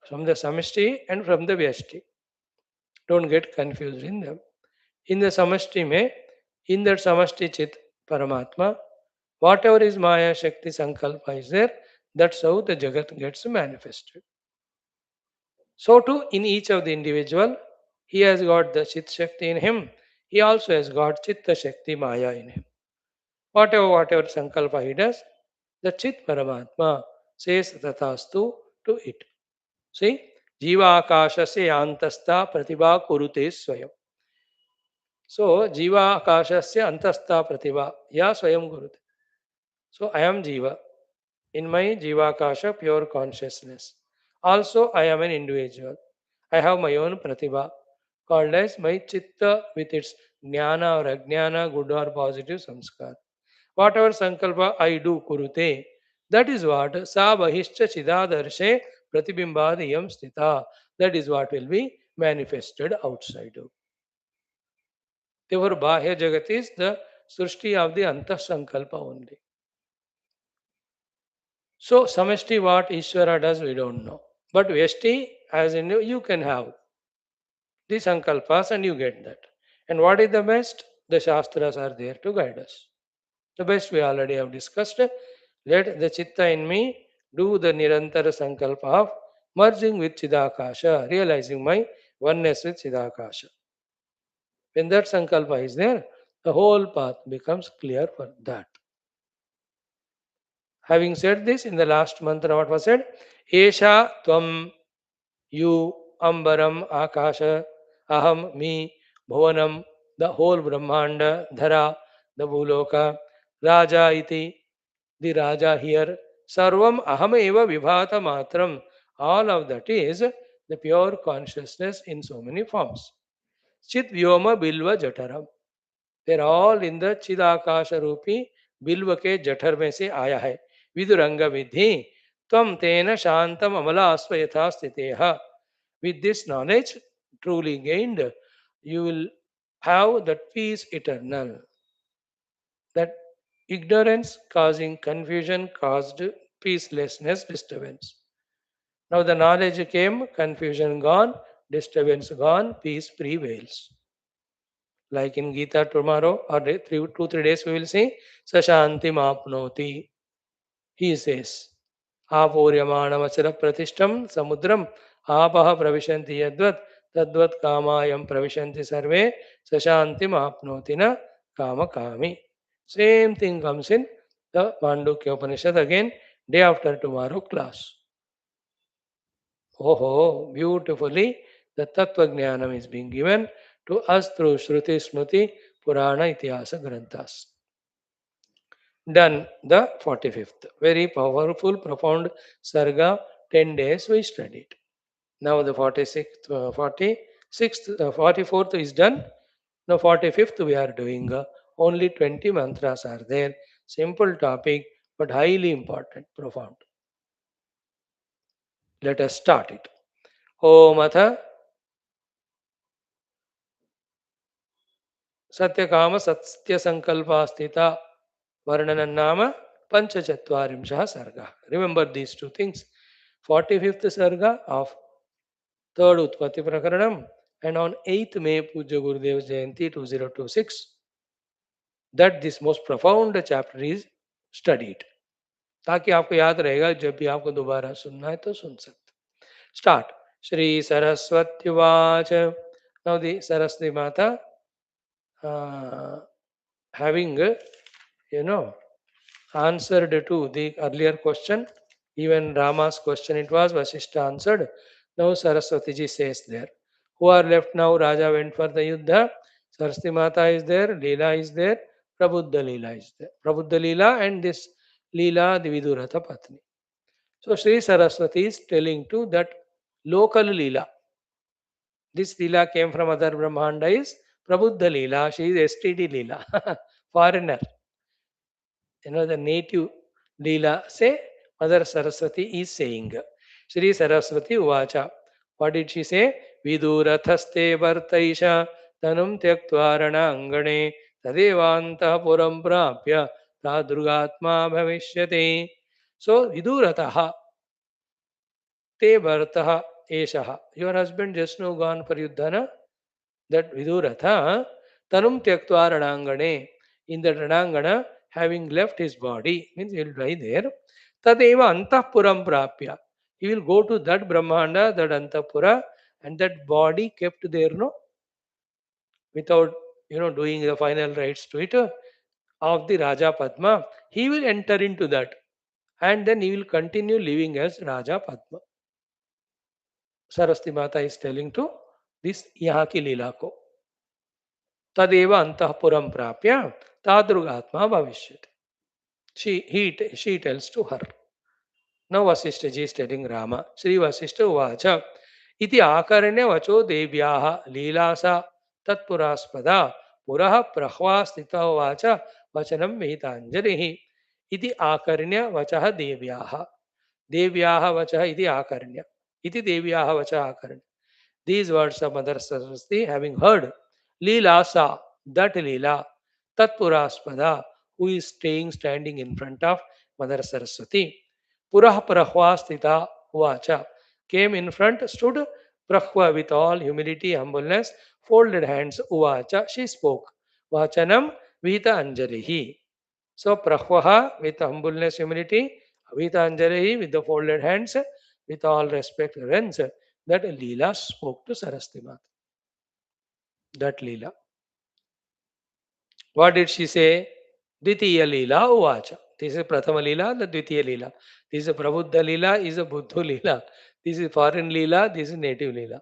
from the samashti and from the vyashti. Don't get confused in them. In the samashti mein, in that samashti chit paramatma, whatever is maya shakti sankalpa is there, that's how the jagat gets manifested. So too in each of the individual, he has got the chit shakti in him. He also has got chitta shakti maya in him. Whatever sankalpa he does, the chit paramatma says tathastu to it. See, jiva akashasya antastha pratibha kurute swayam. So, jiva akashasya antastha pratibha ya swayam kurute. So, I am jiva in my jiva akasha pure consciousness. Also, I am an individual. I have my own pratibha called as my chitta with its jnana or ajnana, good or positive samskar. Whatever sankalpa I do kurute, that is what sa bahishcha chidadarshe pratibimbadiyam sthita. That is what will be manifested outside of. Therefore, bahya jagat is the srishti of the antah sankalpa only. So, samashti what Ishvara does, we don't know. But Vyashti, as in you can have the sankalpas and you get that. And what is the best? The Shastras are there to guide us. The best we already have discussed. Let the chitta in me do the nirantara sankalpa of merging with Chidakasha, realizing my oneness with Chidakasha. When that sankalpa is there, the whole path becomes clear for that. Having said this, in the last mantra, what was said? Esha tvam you ambaram akasha aham me bhuvanam, the whole brahmanda dhara, the bhuloka, raja iti, the raja here, sarvam aham eva vibhata matram, all of that is the pure consciousness in so many forms. Chit vyoma bilva jataram, they're all in the चिदाकाश रूपी बिल्व के जठर में से आया है. विदुरंग विधि त्वम तेन शांतम अमलास्व यथा स्थितेह. With this knowledge truly gained, you will have that peace eternal. That ignorance causing confusion caused peacelessness, disturbance. Now the knowledge came, confusion gone, disturbance gone, peace prevails. Like in Gita tomorrow or 2 3 days we will see Sashanti Mapnoti. He says, Aporyamana Pratishtam Samudram Apaha Pravishanti Yadvat Tadvat Kamayam Pravishanti Sarve Sashanti Mapnotina Kama Kami. Same thing comes in the Mandukya Upanishad again, day after tomorrow class. Oh, beautifully, the Tattva Jnanam is being given to us through Shruti, Smriti, Purana, Itihasa, Granthas. Done the 45th. Very powerful, profound Sarga. 10 days we studied. Now the 46th, 46th, 44th is done. Now 45th we are doing. Only 20 mantras are there. Simple topic, but highly important, profound. Let us start it. Om Atha Satyakama Satyasankalpa Asthita VARNANAM Panchachatvarimsha Sarga. Remember these two things. 45th Sarga of 3rd Utpatthi Prakaranam, and on 8th May Puja Gurudev Jayanti 2026, that this most profound chapter is studied. ताकि आपको याद रहेगा जब भी आपको दोबारा सुनना है तो सुन सकते. Start. Shri Saraswati Now the Saraswati Mata having, answered to the earlier question. Even Rama's question it was, Vaashishtha answered. Now Saraswati ji says there. Who are left now? Raja went for the Yuddha. Saraswati Mata is there. Leela is there. Prabuddha Leela is there. Prabuddha Leela and this Leela the Viduratha Patni. So Sri Saraswati is telling to that local Leela. This Leela came from other Brahmanda is Prabuddha Leela. She is STD Leela. Foreigner. The native Leela say Mother Saraswati is saying. Shri Saraswati Uvacha. What did she say? Vidurathaste Vartaisha Tanum Tyaktvarana Angane Tadevanta Puram Prapya Tadrugatma Bhavishyate. So Vidurataha Te Bhartaha Eshaha. Your husband just now gone for Yuddhana. That Viduratha Tanum Tyaktva Ranangane. In the Ranangana, having left his body, means he will die there. Tadeva Antapuram Prapya. He will go to that Brahmanda, that Antapura, and that body kept there, no? Without, doing the final rites to it of the Raja Padma. He will enter into that. And then he will continue living as Raja Padma. Saraswati Mata is telling to this Yahaki Leela ko. Tadeva antahpuram prapya tadrugatma bhavishyate. She tells to her. Now Vasishtha ji is telling Rama. Sri Vasishtha uvacha. Iti akaranya vacho devyaha leelasa tatpuraspada puraha prahva stita uvacha vachanam vehitanjalihi. Iti akaranya vachaha devyaha. Devyaha vachaha iti akaranya. Iti devyaha vachaha akaranya. These words of Mother Saraswati, having heard Leela Sa, that Leela, Tatpuraspada, who is standing in front of Mother Saraswati, Purah Prahva Stita Vacha, came in front, stood Prahva with all humility, humbleness, folded hands, Uvacha, she spoke. Vachanam Vita Anjalihi. So Prahvaha with humbleness, humility, Vita Anjalihi with the folded hands, with all respect, reverence, that Leela spoke to Saraswati Mata. That Leela. What did she say? Dvitiya Leela Uvacha. This is Prathama Leela, the Dvitiya Leela. This is Prabuddha Leela, is a Buddha Leela. This is foreign Leela, this is native Leela.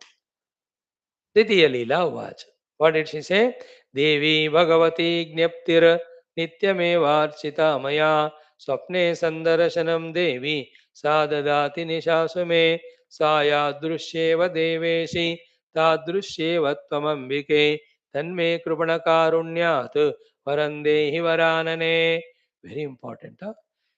Dvitiya Leela Uvacha. What did she say? Devi Bhagavati Gnaptir Nityamevarchita Maya Swapne Sandarashanam Devi Sadadati Nishasume Sayadrusheva Deveshi Tadrusheva Tvamambike Tanme Krupanakarunyath Varandehi Varanane. Very important. Huh?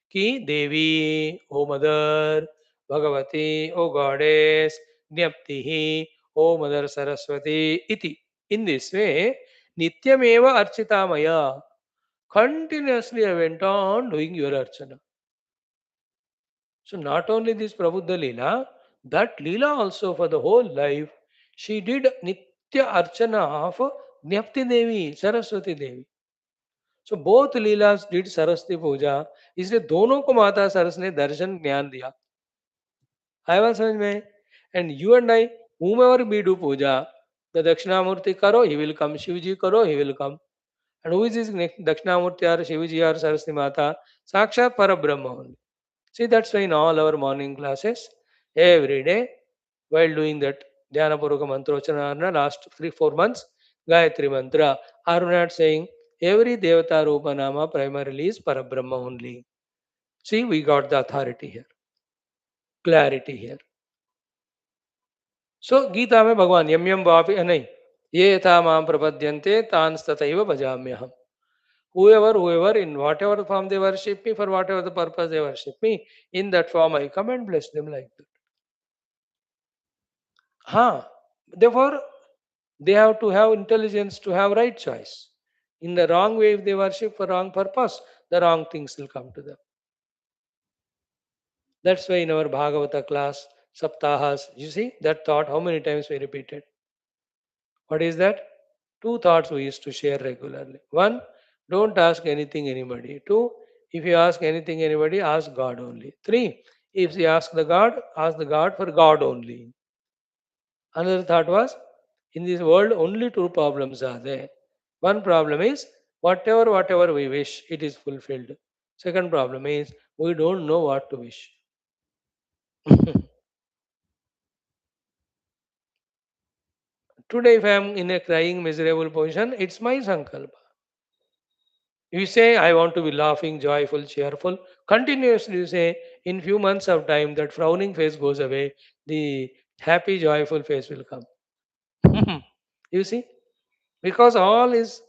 Ki Devi, O Mother, Bhagavati, O Goddess, Jnaptihi, O Mother Saraswati, iti. In this way, Nityameva Architamaya. Continuously I went on doing your Archana. So not only this Prabuddha Leela, that Leela also for the whole life, she did Nitya Archana of Jnapti Devi, Saraswati Devi. So both Leelas did Saraswati Puja. इसलिए दोनों को माता सरस ने दर्शन ज्ञान दिया. आया बात समझ में? And you and I, whomever we do puja, the Dakshinamurti karo, he will come. Shivji karo, he will come. And who is this Dakshinamurti or Shivji or Saraswati Mata? Sakshat Parabrahma only. See, that's why in all our morning classes, every day, while doing that Dhyana Purvaka Mantrochana, last 3-4 months, Gayatri Mantra, are we not saying every Devata Rupa Nama primarily is Parabrahma only. See, we got the authority here, clarity here. सो गीता में भगवान यम यम वापि नहीं, ये यथा माम प्रपद्यन्ते तान् तथैव भजाम्यहम्. Whoever, in whatever form they worship me, for whatever the purpose they worship me, in that form I come and bless them like that. हाँ, therefore they have to have intelligence to have right choice. In the wrong way, if they worship for wrong purpose, the wrong things will come to them. That's why in our Bhagavata class, Saptahas, you see that thought how many times we repeated. What is that? Two thoughts we used to share regularly. One, don't ask anything anybody. Two, if you ask anything anybody, ask God only. Three, if you ask the God for God only. Another thought was, in this world only two problems are there. One problem is whatever we wish, it is fulfilled. Second problem is we don't know what to wish. Today, if I am in a crying, miserable position, it's my sankalpa. You say, I want to be laughing, joyful, cheerful. Continuously, you say, in few months of time, that frowning face goes away. The happy, joyful face will come. You see? Because all is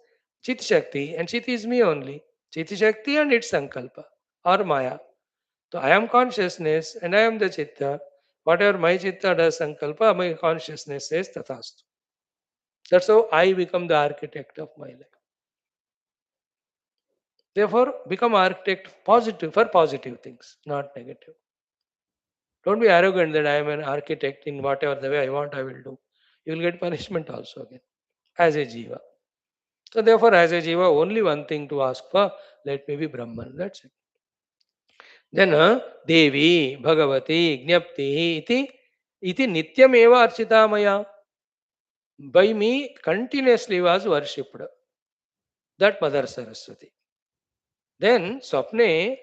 Chit Shakti, and Chit is me only. Chit Shakti and its Sankalpa or Maya. So I am consciousness and I am the Chitta. Whatever my Chitta does Sankalpa, my consciousness says Tathastu. That's how I become the architect of my life. Therefore, become architect positive for positive things, not negative. Don't be arrogant that I am an architect in whatever the way I want, I will do. You will get punishment also again as a jiva. So therefore, as a jiva, only one thing to ask for, let me be Brahman. That's it. Then Devi, Bhagavati, Gnapti, iti nityam eva archita maya. By me continuously was worshipped. That Mother Saraswati. Then Swapne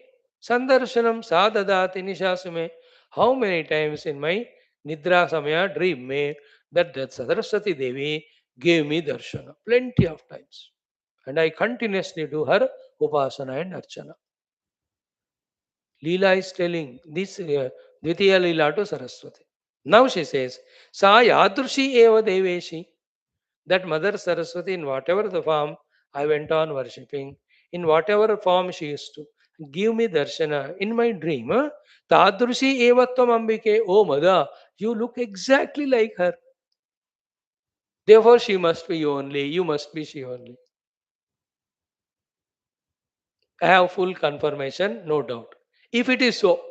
Sandarshanam Sadadati Nishasume. How many times in my Nidra Samaya dream me that Saraswati Devi gave me darshana? Plenty of times. And I continuously do her Upasana and Archana. Leela is telling this Dvitiya Leela to Saraswati. Now she says, Sa Yadrushi Eva Deveshi. That Mother Saraswati, in whatever the form I went on worshipping, in whatever form she used to give me darshana in my dream. Tadrushi evatvam ambike, oh Mother, you look exactly like her. Therefore, she must be you only, you must be she only. I have full confirmation, no doubt. If it is so,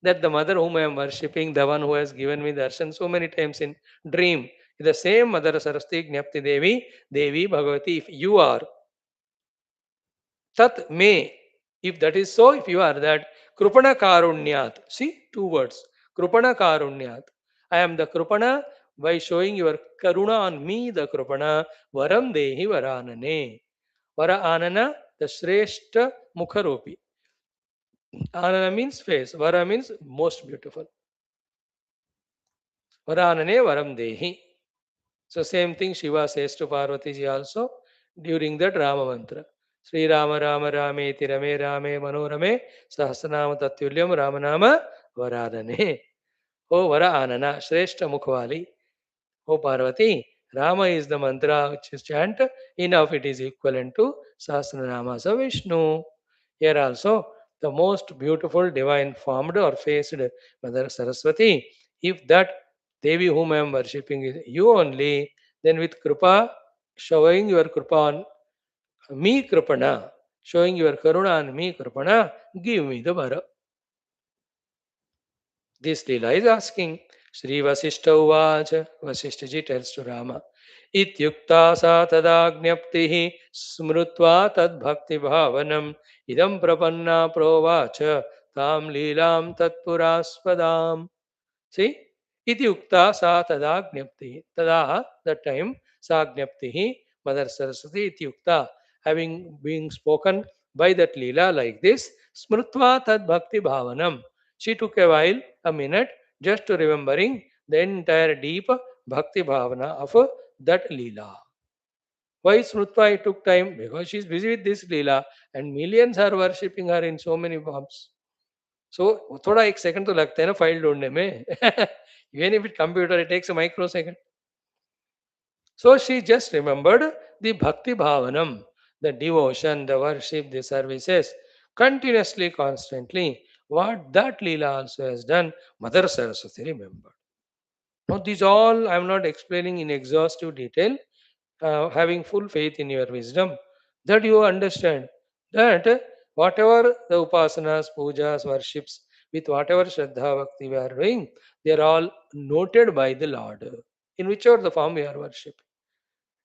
that the mother whom I am worshipping, the one who has given me darshan so many times in dream, is the same Mother Saraswati Gnapti Devi, Devi Bhagavati. If you are, Tat me, if that is so, if you are that, Krupana Karunyat. See, two words. Krupana Karunyat. I am the Krupana by showing your Karuna on me, the Krupana, Varam Dehi Varanane. Vara Anana, the Shrestha Mukharopi. Anana means face. Vara means most beautiful. Varanane Varam Dehi. So same thing Shiva says to Parvati ji also during that Rama mantra. Sri Rama Rama Rame Tirame Rame Manorame Sahasranama Tatyulyam Ramanama Varadane. Oh Vara Anana, Shrestha Mukhvali. Oh Parvati, Rama is the mantra which is chant. Enough it is equivalent to Sahasranamas of Vishnu. Here also, the most beautiful divine formed or faced Mother Saraswati. If that Devi whom I am worshipping is you only, then with Kripa, showing your Kripa on me Kripana, showing your Karuna on me Kripana, give me the Vara. This Leela is asking. Sri Vasishtha Uvacha. Vasishthaji tells to Rama, Ityukta sa tadagnaptihi smrutva tad bhakti bhavanam idam prapanna provacha tam leelam tatpuraspadam. See, iti ukta sa tada gnapti. Tada, that time, sa gnapti, Mother Saraswati, iti ukta, having been spoken by that Leela like this, smrutva tad bhakti bhavanam. She took a while, a minute, just to remembering the entire deep bhakti bhavana of that Leela. Why smrutva it took time? Because she is busy with this Leela and millions are worshipping her in so many forms. सो थोड़ा एक second तो लगता है ना फाइल ढूंढने में even if it computer it takes a micro second so she just remembered the भक्ति भावनम the devotion the worship the services continuously constantly what that leela also has done mother saraswati remembered now these all I am not explaining in exhaustive detail having full faith in your wisdom that you understand that whatever the upasanas, pujas, worships, with whatever Shraddha Bhakti we are doing, they are all noted by the Lord in whichever the form we are worshipping.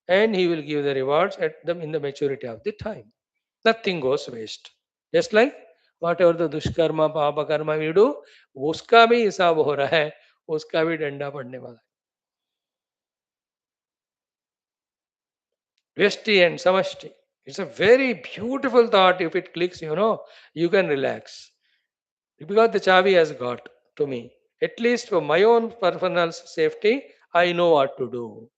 And He will give the rewards at them in the maturity of the time. Nothing goes waste. Just like whatever the दुष्कर्मा पाप Karma we do, उसका भी हिसाब हो रहा है, उसका भी डंडा पड़ने वाला है. Vyashti and Samashti. It's a very beautiful thought. If it clicks, you can relax. Because the chavi has got to me. At least for my own personal safety, I know what to do.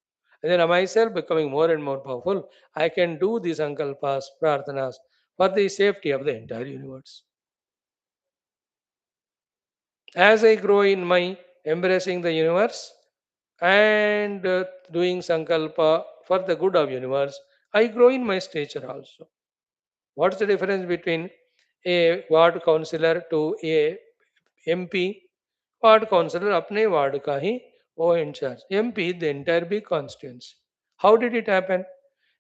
And then myself becoming more and more powerful, I can do these sankalpas, prarthanas for the safety of the entire universe. As I grow in my embracing the universe and doing sankalpa for the good of universe, I grow in my stature also. What's the difference between a ward councillor to a MP? Ward councillor अपने ward का ही वो in charge. MP the entire big constituency. How did it happen?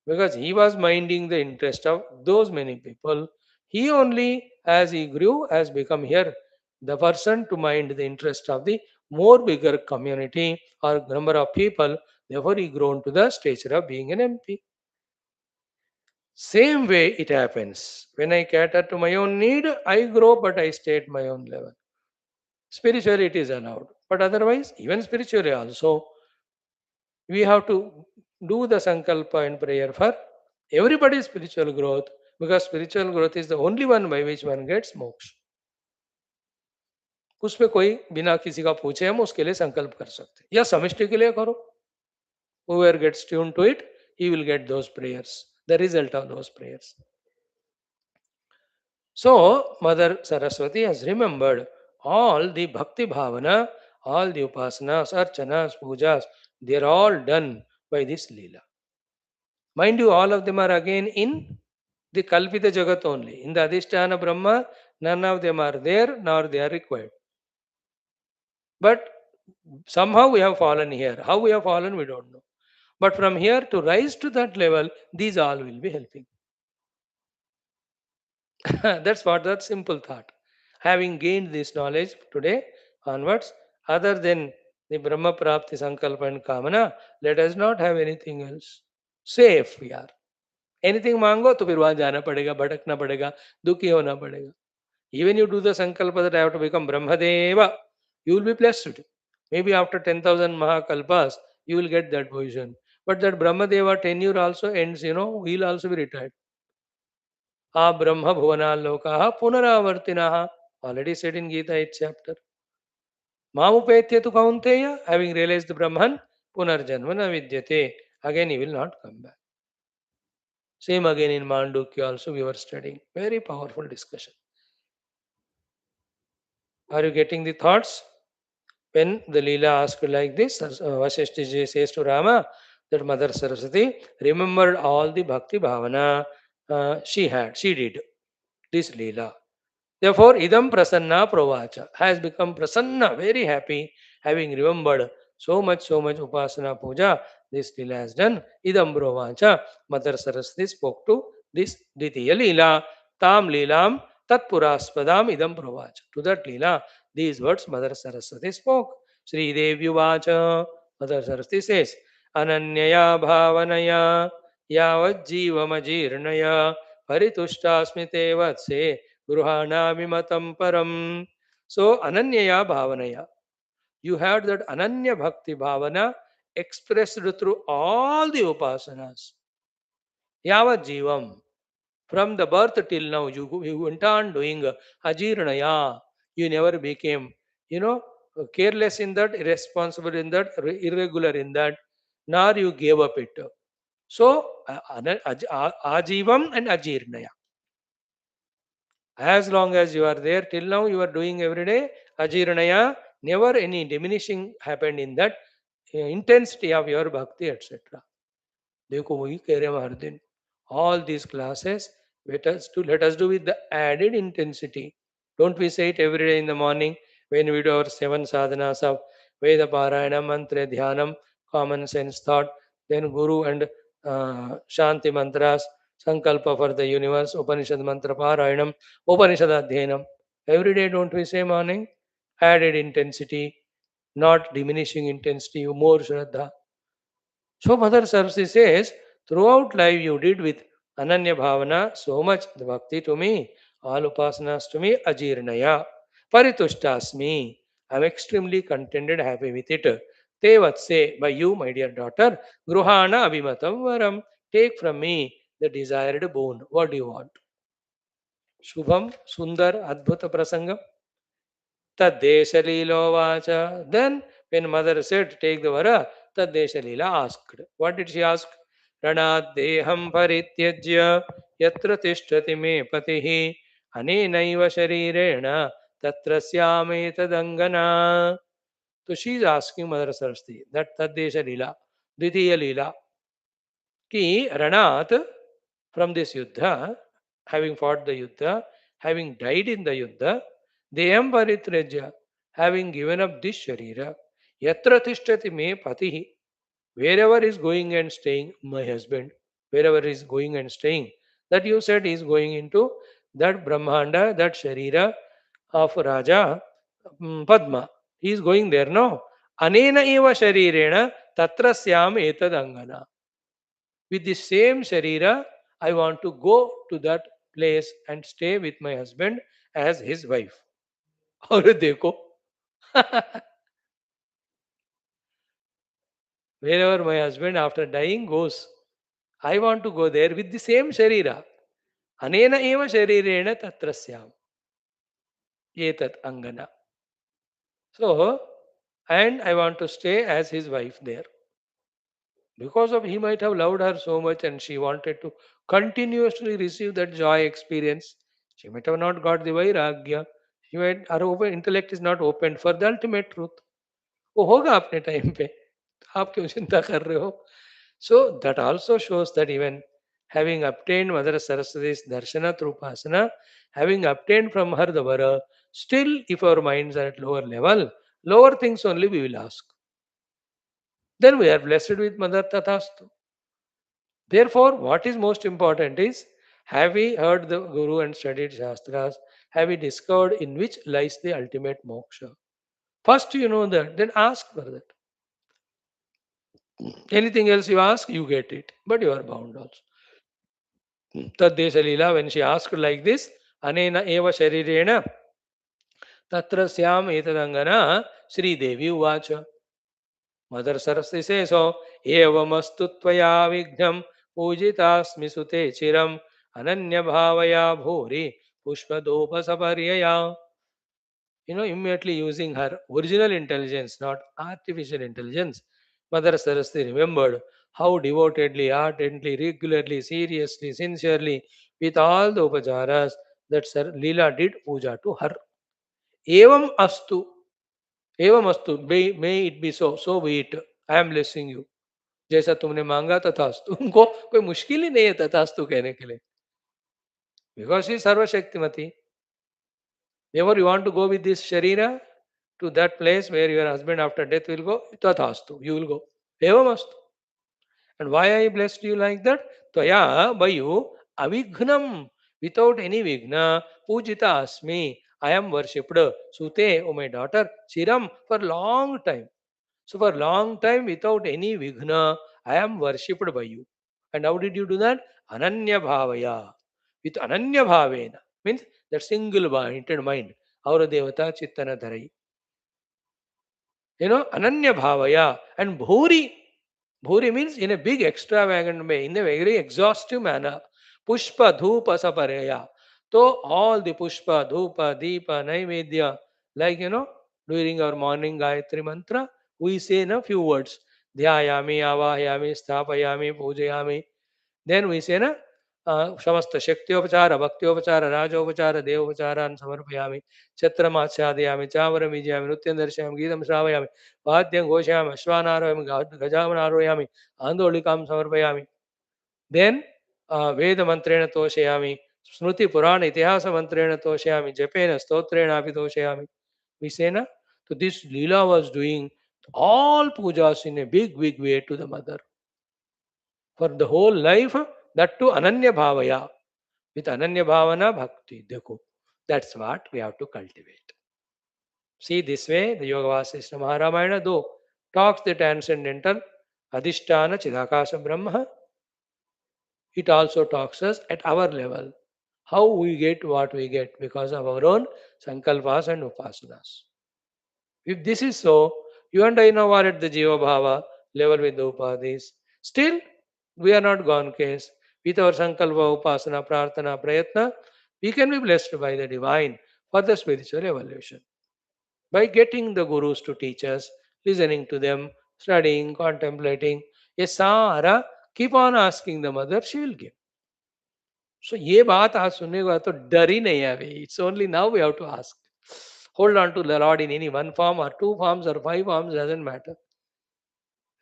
Because he was minding the interest of those many people. He only, as he grew, has become here the person to mind the interest of the more bigger community or number of people. Therefore, he grown to the stature of being an MP. Same way it happens. When I cater to my own need, I grow, but I stay at my own level. Spiritually, it is allowed. But otherwise, even spiritually also, we have to do the sankalpa and prayer for everybody's spiritual growth because spiritual growth is the only one by which one gets moksha. उसमें कोई बिना किसी का पूछे हम उसके लिए संकल्प कर सकते हैं या समष्टि के लिए करो. Whoever gets tuned to it, he will get those prayers, the result of those prayers. So, Mother Saraswati has remembered all the bhakti bhavana, all the upasanas, archanas, pujas, they are all done by this Leela. Mind you, all of them are again in the Kalpita Jagat only. In the Adhisthana Brahma, none of them are there nor they are required. But somehow we have fallen here. How we have fallen, we don't know. But from here to rise to that level, these all will be helping. That's what that simple thought. Having gained this knowledge today onwards, other than the Brahma Prapti Sankalpa and Kamana, let us not have anything else. Safe we are. Anything मांगो तो फिर वहां जाना पड़ेगा, भटकना पड़ेगा, दुखी होना पड़ेगा. Even you do the sankalpa that I have to become Brahmadeva, you will be blessed. Maybe after 10,000 Mahakalpas, you will get that position. But that Brahmadeva tenure also ends, he will also be retired. Brahma bhuvana lokaha punaravartinaha. Already said in Gita 8th chapter. Mamupetya tu kaunteya, having realized the Brahman, punarjanvana vidyate. Again he will not come back. Same again in Mandukya also we were studying. Very powerful discussion. Are you getting the thoughts? When the Leela asked like this, Vaashishtha says to Rama that Mother Saraswati remembered all the bhakti bhavana she did this Leela. Therefore, idam prasanna provacha has become prasanna, very happy, having remembered so much upasana puja this Leela has done. Idam provacha, Mother Saraswati spoke to this Ditiya Leela, tam Leelam tat puraspadam idam provacha. To that Leela, these words Mother Saraswati spoke. Sri Devi Vacha. Mother Saraswati says, Ananyaya Bhavanaya Yavajjivamajirnaya Paritushtasmite Vatse Gruhana Vimatam Param. So, Ananyaya Bhavanaya. You had that Ananya Bhakti Bhavana expressed through all the upasanas. Yavajjivam. From the birth till now, you went on doing ajirnaya. You never became, you know, careless in that, irresponsible in that, irregular in that, nor you gave up it. So, ajivam and ajirnaya. As long as you are there, till now you are doing every day ajirnaya, never any diminishing happened in that intensity of your bhakti, etc. देखो वही कह रहे हैं हर दिन all these classes let us do with the added intensity. Don't we say it every day in the morning when we do our seven sadhanas of Veda Parayanam, Mantra, Dhyanam, common sense thought, then Guru and Shanti mantras, Sankalpa for the universe, Upanishad mantra Parayanam, Upanishad Adhyanam. Every day, don't we say morning? Added intensity, not diminishing intensity, more Shraddha. So Mother Saraswati says, throughout life you did with Ananya Bhavana so much the bhakti to me, all upasanas to me, ajirnaya, paritushtasmi. I am extremely contented, happy with it. Te vatse, by you, my dear daughter, gruhana abhimatam varam, take from me the desired boon. What do you want? Shubham, Sundar, Adbhuta Prasangam. Taddesha Vacha. Then, when mother said, take the vara, Taddesha asked. What did she ask? Ranat deham parityajya yatra tishtati me patihi anenaiva sharirena tatrasyame tadangana. So she is asking Mother Saraswati that Taddesha Leela, Ditiya Leela, ki Ranat from this Yuddha, having fought the Yuddha, having died in the Yuddha, Deyam Paritraja, having given up this Sharira, Yatra Tishtati Me Patihi, wherever is going and staying, my husband, wherever is going and staying, that you said is going into that Brahmanda, that Sharira of Raja Padma. He is going there, no? Anena eva sharirena tatrasyam etadangana. With the same Sharira, I want to go to that place and stay with my husband as his wife. और देखो wherever my husband after dying goes, I want to go there with the same Sharira. Anena eva sharirena tatrasyam. Etat angana. So, and I want to stay as his wife there. Because of he might have loved her so much and she wanted to continuously receive that joy experience. She might have not got the vairagya. She might, her open intellect is not opened for the ultimate truth. वो होगा अपने time पे आप क्यों चिंता कर रहे हो so that also shows that even having obtained Mother Saraswati's darshana through upasana, having obtained from her the vara, still if our minds are at lower level, lower things only we will ask. Then we are blessed with Mother Tathastu. Therefore, what is most important is, have we heard the Guru and studied Shastras? Have we discovered in which lies the ultimate moksha? First, you know that, then ask for that. Anything else you ask, you get it, but you are bound also. Taddesha Leela, when she asked like this, Anena eva sharirena tatra syam etadangana Sri Devi uvacha. Mother Saraswati says, so, evamastu tvaya vignam pujitasmi sute chiram ananya bhavaya bhuri pushpadopa saparyaya. Immediately using her original intelligence, not artificial intelligence, Mother Saraswati remembered how devotedly, ardently, regularly, seriously, sincerely, with all the upacharas that Sir Leela did puja to her. Evam astu, evam astu, may it be so, so be it. I am blessing you. जैसा तुमने मांगा तथास्तु उनको कोई मुश्किल ही नहीं है तथास्तु कहने के लिए बिकॉज ही सर्वशक्तिमती Whenever you want to go with this Sharira to that place where your husband after death will go, Tathastu, you will go. Evamastu. And why I blessed you like that? Tvaya, by you, avighnam, without any vigna, pujita asmi, I am worshipped. Sute, oh my daughter, Chiram, for long time. So for long time, without any Vighna, I am worshipped by you. And how did you do that? Ananya Bhavaya. With Ananya Bhavena. Means that single pointed mind. Aura Devata Chittana Dharai. Ananya Bhavaya. And Bhuri. Bhuri means in a big extravagant way, in a very exhaustive manner. Pushpa Dhupa Saparaya. So all the Pushpa, Dhupa, Deepa, Naivedya, like during our morning Gayatri mantra, we say in a few words. Dhyayami, Avayami, Sthapayami, Pujayami. Then we say na समस्त शक्त्योपचार भक्त्योपचार राजोपचार देवोपचारान् समर्पयामि छत्रमाच्छादयामि चामरं विजयामि नृत्यं दर्शयामि गीतं श्रावयामि वाद्यं घोषयामि अश्वानारोहयामि गजामनारोहयामि आन्दोलिकां समर्पयामि then वेदमन्त्रेण तोषयामि स्मृतिपुराण इतिहासमन्त्रेण तोषयामि जपेन स्तोत्रेणापि तोषयामि Visen so this Leela was doing all pujas in a big way to the mother for the whole life, that to Ananya Bhavaya. With Ananya Bhavana Bhakti. Dekho. That's what we have to cultivate. See this way, the Yoga Vaashishtha Maharamayana, though talks the transcendental Adhisthana Chidakasa Brahma, it also talks us at our level. How we get what we get because of our own sankalpas and upasanas. If this is so, you and I now are at the Jiva Bhava level with the Upadhis. Still, we are not gone case. With our Sankalpa, Upasana, Prarthana, Prayatna, we can be blessed by the divine for the spiritual evolution. By getting the gurus to teach us, listening to them, studying, contemplating, yes, Sara, keep on asking the mother, she will give. So ये बात आज सुनने के बाद तो डर ही नहीं है अभी. It's only now we have to ask. Hold on to the Lord in any one form or two forms or five forms, doesn't matter.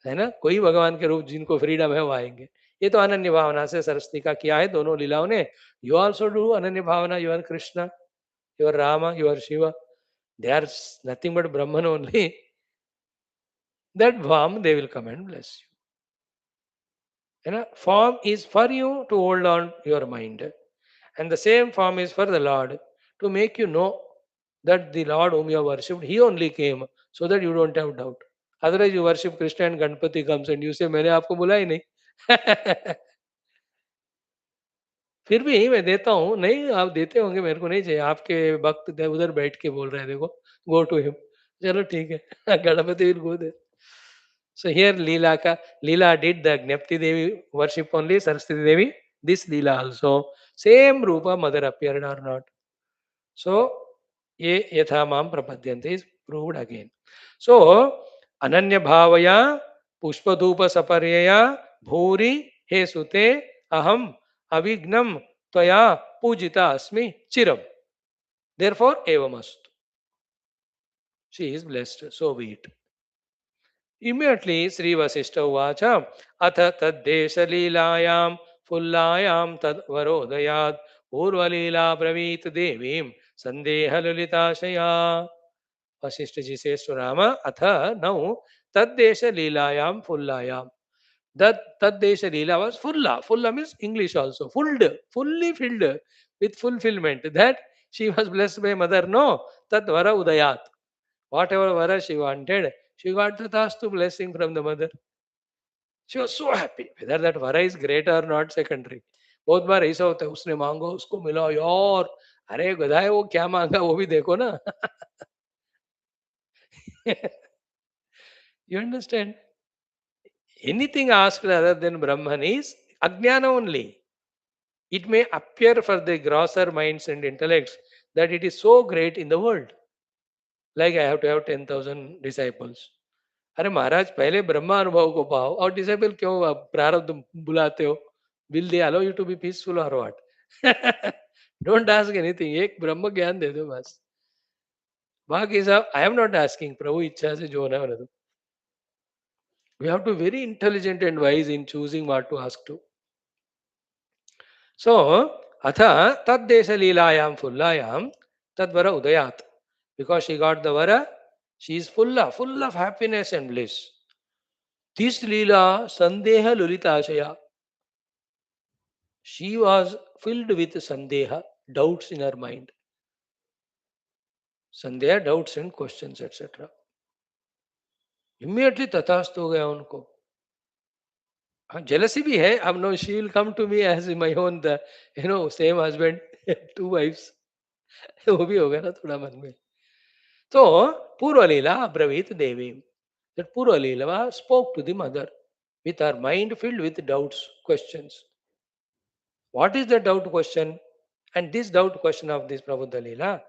है ना? कोई भगवान के रूप जिनको फ्रीडम है वो आएंगे. ये तो अनन्य भावना से सरस्वती का किया है दोनों लीलाओं ने. You also do अनन्य भावना. You are Krishna, you are Rama, you are Shiva. They are nothing but Brahman only. That form they will come and bless you. Form is for you to hold on your mind. And the same form is for the Lord to make you know that the Lord whom you have worshipped, He only came so that you don't have doubt. Otherwise, you worship Krishna and Ganpati comes and you say, मैंने आपको बुला ही नहीं. फिर भी मैं देता हूँ. नहीं, आप देते होंगे, मेरे को नहीं चाहिए. आपके भक्त उधर बैठ के बोल रहे हैं, देखो, गो टू हिम. चलो ठीक है. Ganpati will go there. So here Leela did the Gnapti Devi worship only, Saraswati Devi, this Leela also. Same Rupa mother appeared or not. So ye yatha mam prapadyante is proved again. So Ananya Bhavaya Pushpadhupa Saparyaya Bhuri He Sute Aham Avignam Tvaya Pujita Asmi Chiram. Therefore Evamastu. She is blessed. So be it. Immediately Sri Vasishtha Uvacha Atha Taddesha Leelayam Fullayam Tad Varodayat Urvalila Pravit Devim Sandeha Lalitashaya. Vasishtha ji says to Rama, Atha, now Taddesha Leelayam Fullayam. That Taddesha Leela was fulla. Fulla means English also. Fully filled with fulfillment. That she was blessed by mother. No, Tad Vara Udayat. Whatever Vara she wanted, she got the Tastu blessing from the mother. She was so happy. Whether that Vara is great or not, secondary. बहुत बार ऐसा होता है, उसने मांगो उसको मिला यार, अरे गधाए वो क्या मांगा वो भी देखो ना. You understand? Anything asked other than Brahman is Ajnana only. It may appear for the grosser minds and intellects that it is so great in the world. Like I have to have 10,000 disciples. अरे महाराज पहले ब्रह्मा अनुभव को पाओ और disable क्यों आप प्रारब्ध बुलाते हो. Will they allow you to be peaceful और व्हाट. Don't ask anything. एक ब्रह्म ज्ञान दे दो बस. बाकी सब आई एम नॉट आस्किंग. प्रभु इच्छा से जो होना होने दो. We have to be very intelligent and wise in choosing what to ask to. So atha taddesha leelayam fullayam tadvara udayat. Because she got the vara, she is full of happiness and bliss. This Leela Sandeha Lulitashaya. She was filled with Sandeha, doubts in her mind. संदेह, doubts and questions etcetera. Immediately तथास्तु हो गया उनको. हाँ, jealousy भी है. अब no, she will come to me as my own, the same husband, two wives. वो भी होगा ना थोड़ा मन में. तो पूर्वलीला अब्रवीत देवी. That Purvalila spoke to the mother with her mind filled with doubts, questions. What is the doubt question? And this doubt question of this Prabhupada Leela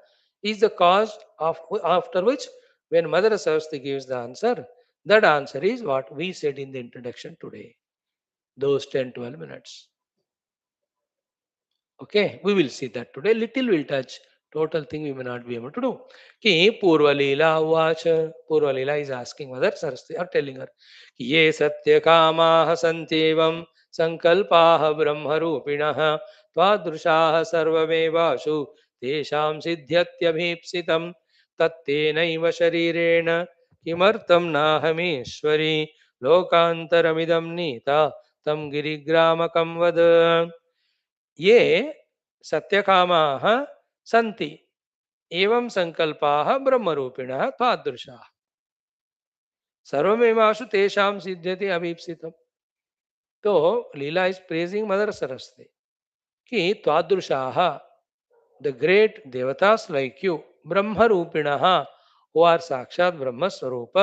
is the cause of after which, when Mother Saraswati gives the answer, that answer is what we said in the introduction today. Those 10-12 minutes. Okay, we will see that today. Little will touch. Total thing we may not be able to do. Ki Purvalila Vacha. Purvalila is asking Mother Saraswati or telling her, Ye Satyakamaha Santevam Sankalpaha Brahmarupinaha Tvadrushaha Sarvamevashu Tesham Siddhyatyabhipsitam Tattenaiva Sharirena Kimartam Nahameshwari Lokantaramidam Nita Tam Girigramakam Vada. ये सत्यकामाः सन्ति एवं संकल्पाः ब्रह्मरूपिणः तादृशाः सर्वमेवासु तेषां सिद्ध्यति अभीप्सितम्. तो Leela is praising mother Saraswati कि तादृशाः, द ग्रेट देवतास लाइक यू, ब्रह्मरूपिणः, हु आर साक्षात ब्रह्म स्वरूप,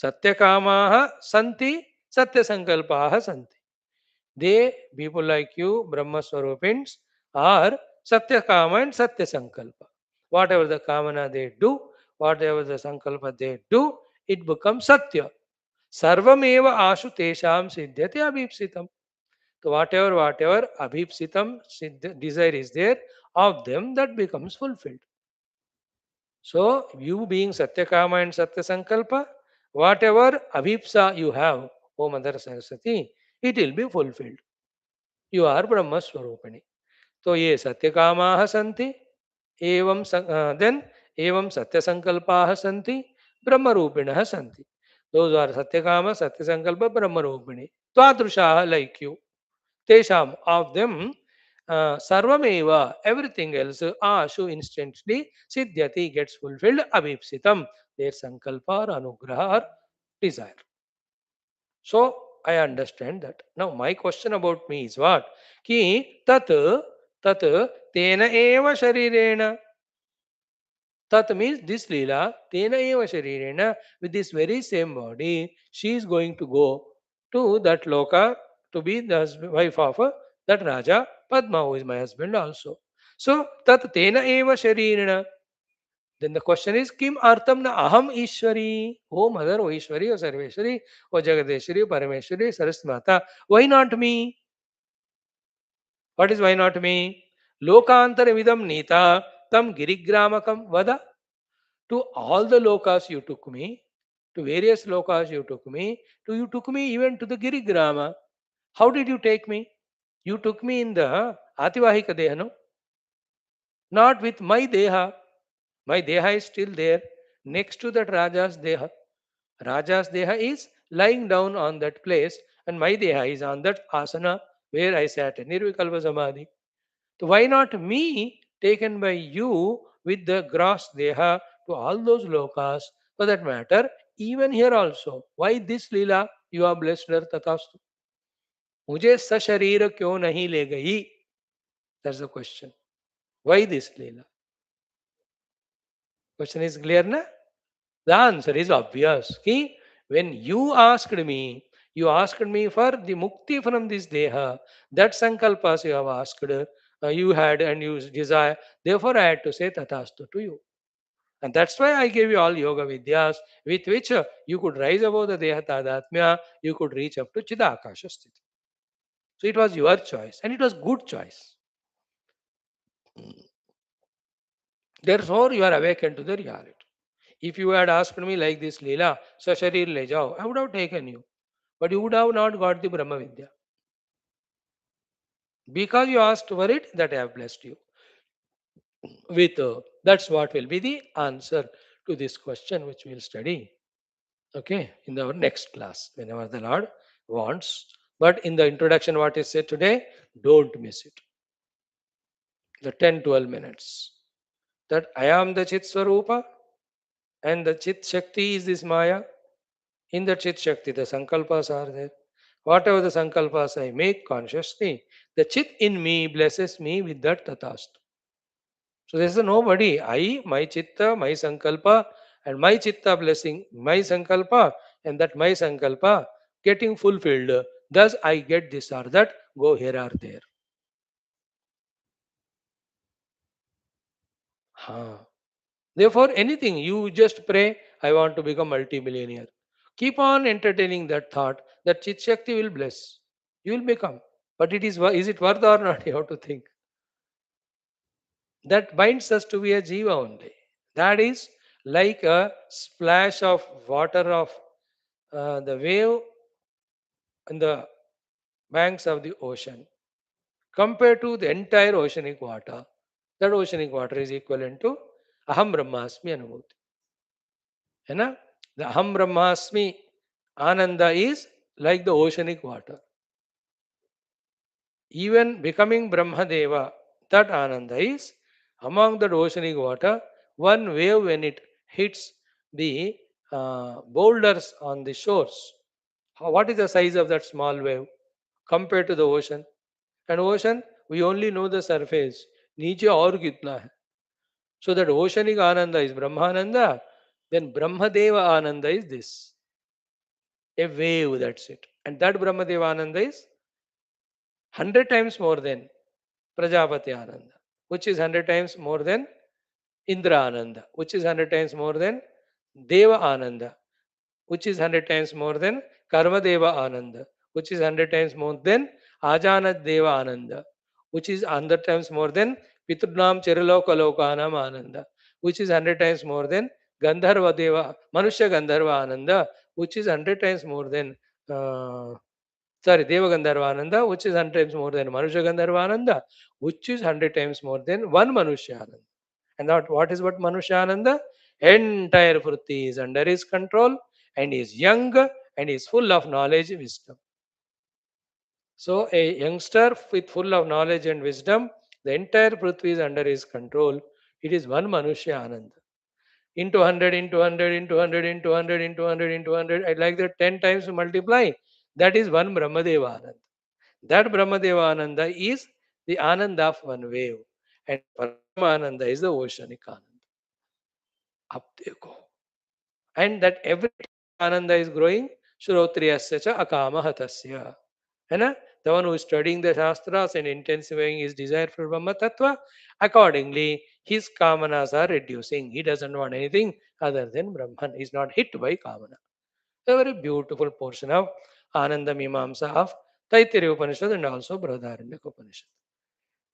सत्यकामाः सन्ति, सत्य संकल्पाः सन्ति. They, people like you, Brahma Swarupins, are Satya Kama and Satya Sankalpa. Whatever the Kamana they do, whatever the Sankalpa they do, it becomes Satya. Sarvameva Ashu Tesham Siddhyati Abhipsitam. So whatever Abhipsitam desire is there, of them that becomes fulfilled. So you being Satya Kama and Satya Sankalpa, whatever Abhipsa you have, O Mother Saraswati, it will be fulfilled. You are Brahma Swarupini. तो ये सत्य कामाः सन्ति एवं then एवं सत्य संकल्पाः सन्ति ब्रह्म रूपिणः सन्ति. Those are सत्य काम सत्य संकल्प ब्रह्म रूपिणी. तादृशाः like you, तेषाम of them सर्वमेव, everything else आशु instantly सिद्ध्यति gets fulfilled abhipsitam, their sankalpa or anugraha or desire. So I understand that. Now my question about me is what? Ki tat tena eva sharirena. Tat means this Leela, tena eva sharirena, with this very same body, she is going to go to that loka to be the wife of that Raja Padma, who is my husband also. So tat tena eva sharirena. Then the question is, Kim Artam na Aham Ishwari? Oh Mother, oh Ishwari, oh Sarveshwari, oh Jagadeshwari, Parameshwari, Saraswati Mata. Why not me? What is why not me? Lokantara vidam nita tam girigramakam vada. To all the lokas you took me, to various lokas you took me, to you took me even to the Girigrama. How did you take me? You took me in the Ativahika Deha, no? Not with my Deha. My Deha is still there next to that Raja's Deha. Raja's Deha is lying down on that place, and my Deha is on that asana where I sat, Nirvikalpa Samadhi. So why not me taken by you with the gross Deha to all those lokas? For that matter, even here also, why this Leela you are blessed her tathastu? मुझे सशरीर क्यों नहीं ले गई? That's the question. Why this Leela? Question is clear, na? The answer is obvious. Ki when you asked me for the mukti from this deha, that sankalpas you have asked, you had and you desire. Therefore, I had to say tathastu to you. And that's why I gave you all yoga vidyas with which you could rise above the deha tadatmya, you could reach up to chidakasha sthiti. So it was your choice and it was good choice. Therefore, you are awakened to the reality. If you had asked me like this, Leela, Sasharir le jao, I would have taken you. But you would have not got the Brahma Vidya. Because you asked for it, that I have blessed you with. That's what will be the answer to this question, which we'll study. Okay, in our next class, whenever the Lord wants. But in the introduction, what is said today, don't miss it. The 10-12 minutes. that I am the Chit Swarupa and the Chit Shakti is this Maya. In the Chit Shakti, the Sankalpas are there. Whatever the Sankalpas I make consciously, the Chit in me blesses me with that Tatast. So there is a nobody. I, my Chitta, my Sankalpa, and my Chitta blessing my Sankalpa, and that my Sankalpa getting fulfilled. Thus I get this or that, go here or there. Ha. Therefore, anything you just pray, I want to become multimillionaire. Keep on entertaining that thought that Chit Shakti will bless. You will become. But is it worth or not? You have to think. That binds us to be a jiva only. That is like a splash of water of the wave in the banks of the ocean compared to the entire oceanic water. That oceanic water is equivalent to Aham Brahmasmi Anubhuti. है ना? The Aham Brahmasmi Ananda is like the oceanic water. Even becoming Brahmadeva, that Ananda is among the oceanic water, one wave when it hits the boulders on the shores. What is the size of that small wave compared to the ocean? And ocean, we only know the surface. नीचे और कितना है? So that oceanic Ananda is Brahmananda, then Brahmadeva Ananda is this. A wave, that's it. And that Brahmadeva Ananda is 100 times more than Prajapati Ananda, which is 100 times more than Indra Ananda, which is 100 times more than Deva Ananda, which is 100 times more than Karmadeva Ananda, which is 100 times more than Ajanat Deva Ananda, which is 100 times more than Pitrunam Chiralokalokanam Ananda, which is 100 times more than Gandharva Deva, Manushya Gandharva Ananda, which is 100 times more than uh, Deva Gandharvananda, which is 100 times more than Manusha Gandharvananda, which is 100 times more than one Manushyananda. And that what is what Manushyananda? Entire Vritti is under his control and is young and is full of knowledge and wisdom. So a youngster with full of knowledge and wisdom, the entire Prithvi is under his control. It is one Manushya Ananda. Into 100, into 100, into 100, into 100, into 100, into 100. I like that 10 times to multiply. That is one Brahmadeva Ananda. That Brahmadeva Ananda is the Ananda of one wave. And Parabrahma Ananda is the oceanic Ananda. Ab dekho. And that every time Ananda is growing, Shrotriyasya cha akamahatasya. And the one who is studying the Shastras and intensifying his desire for Brahma Tattva, accordingly, his kamanas are reducing. He doesn't want anything other than Brahman. He is not hit by kamana. A very beautiful portion of Ananda Mimamsa of Taittiriya Upanishad and also Brihadaranyaka Upanishad.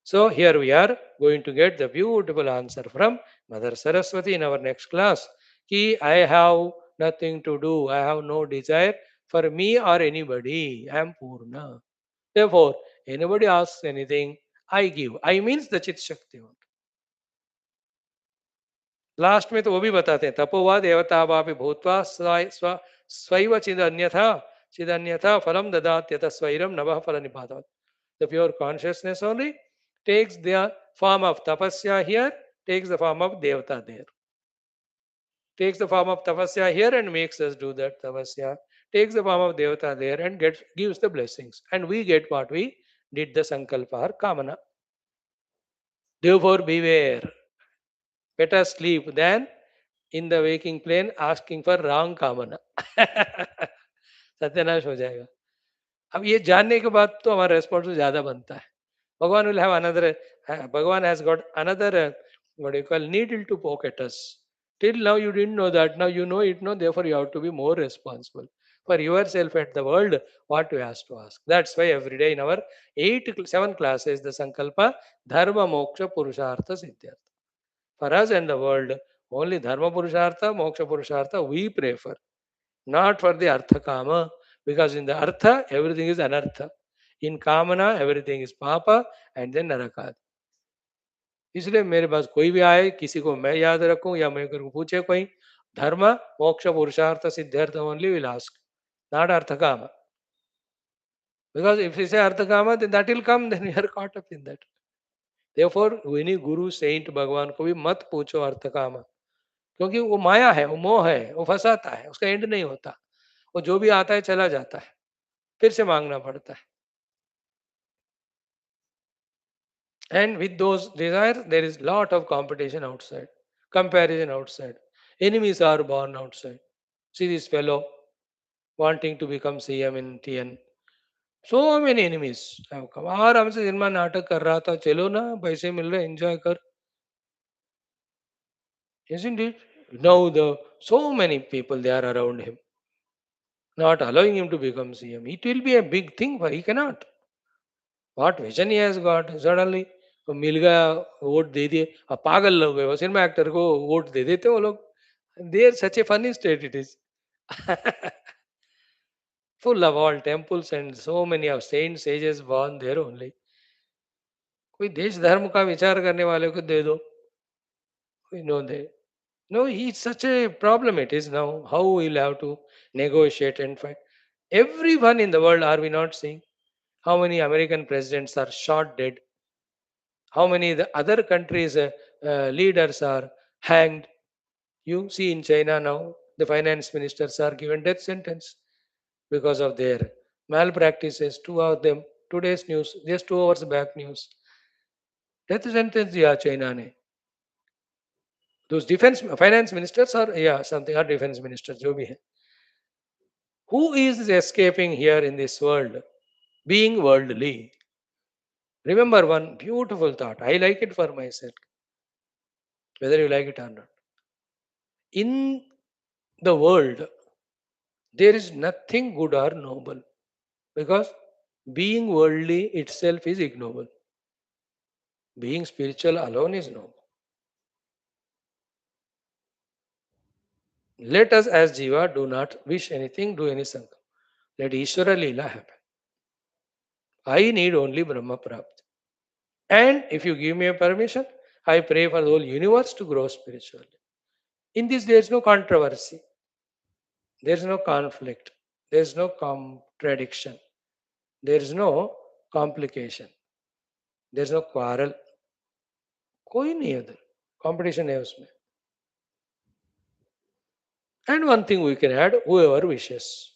So here we are going to get the beautiful answer from Mother Saraswati in our next class. Ki I have nothing to do. I have no desire for me or anybody. I am Purna. Therefore, anybody asks anything, I give. I means the Chit Shakti. Last में तो वो भी बताते हैं तपोवा देवता वापि भूत्वा suave चिदन्यथा फलम ददात्यत स्वैरम नभः फल निपातात. The pure consciousness only takes the form of tapasya here, takes the form of devata there. Takes the form of tapasya here and makes us do that tapasya. Takes the form of devata there and gives the blessings. And we get what we did the sankalpa or kamana. Therefore beware. Better sleep than in the waking plane asking for wrong kamana. सत्यानाश हो जाएगा. अब ये जानने के बाद तो हमारा रेस्पॉन्स ज्यादा बनता है. भगवान will have another, Bhagavan has got another, what do you call, needle to poke at us. Till now you didn't know that. Now you know it, no? Therefore you have to be more responsible for yourself and the world. What we have to ask. That's why every day in our 7 classes, the Sankalpa, Dharma, Moksha, Purushartha, Siddhyartha. For us and the world, only Dharma Purushartha, Moksha Purushartha we pray for. Not for the Artha Kama. Because in the Artha, everything is Anartha. In Kamana, everything is Papa and then Naraka. इसलिए मेरे पास कोई भी आए किसी को मैं याद रखूं या मैं को पूछे कोई धर्म मोक्ष पुरुषार्थ सिद्धार्थ ओनली विल आस्क नॉट अर्थ काम because if you say artha kama then that will come then we are caught up in that therefore any Guru Saint भगवान को भी मत पूछो अर्थ काम, क्योंकि वो माया है, वो मोह है, वो फंसाता है, उसका एंड नहीं होता। वो जो भी आता है चला जाता है, फिर से मांगना पड़ता है। And with those desires, there is lot of competition outside, comparison outside. Enemies are born outside. See this fellow wanting to become CM in TN. So many enemies have come. आराम से सिनेमा नाटक कर रहा था, चलो ना पैसे मिल रहे एंजॉय कर, isn't it? Now the so many people they are around him, not allowing him to become CM. It will be a big thing, but he cannot. What vision he has got suddenly तो मिल गया, vote दे दिए। अब पागल लोग है वो, cinema actor को vote दे देते वो लोग। There such a funny state it is. full of all temples and so many of saints sages born there only। कोई देश धर्म का विचार करने वाले को दे दो, कोई नो दे। No, it's such a problem it is now, how we'll have to negotiate and fight everyone in the world. Are we not seeing how many American presidents are shot dead, how many the other countries leaders are hanged? You see in China now, the finance ministers are given death sentence because of their malpractices. Two of them, today's news, just 2 hours back news, death sentence दिया China ने। Those defense finance ministers are, yeah, something are defense ministers जो भी है। Who is escaping here in this world? Being worldly. Remember one beautiful thought. I like it for myself, whether you like it or not. In the world, there is nothing good or noble, because being worldly itself is ignoble. Being spiritual alone is noble. Let us as Jiva do not wish anything, do any sankalp. Let Ishvara Leela happen. I need only Brahma Prapti. And if you give me a permission, I pray for the whole universe to grow spiritually. In this, there is no controversy, there is no conflict, there is no contradiction, there is no complication, there is no quarrel. कोई नहीं है उधर, competition है उसमें। And one thing we can add, whoever wishes,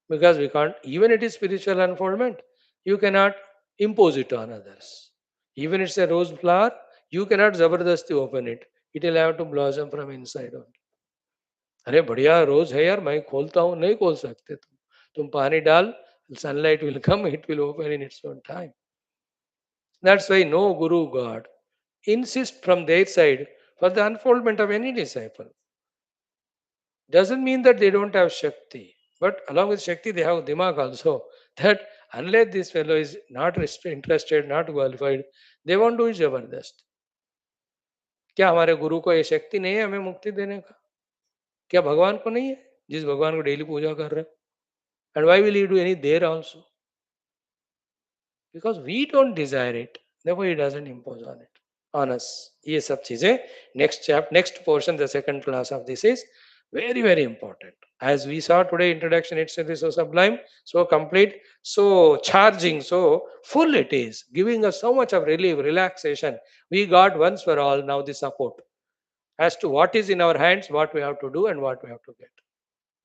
because we can't, even it is spiritual unfoldment, you cannot impose it on others. Even it's a rose flower, you cannot zabardasti open it. It will have to blossom from inside only. अरे बढ़िया रोज है यार, मैं खोलता हूँ, नहीं खोल सकते तुम पानी डाल, sunlight will come, it will open in its own time. That's why no guru God insist from their side for the unfoldment of any disciple. Doesn't mean that they don't have Shakti. But along with Shakti, they have Dimag also. That unless this fellow is not interested, not qualified, they won't do it Jabardast. क्या हमारे गुरु को ये शक्ति नहीं है हमें मुक्ति देने का? क्या भगवान को नहीं है, जिस भगवान को डेली पूजा कर रहे हैं? And why will he do any there also? Because we don't desire it. Therefore, he doesn't impose on it, on us. ये सब चीजें next portion, the second class of this is very, very important. As we saw today, introduction itself is so sublime, so complete, so charging, so full it is, giving us so much of relief, relaxation. We got once for all now the support as to what is in our hands, what we have to do and what we have to get.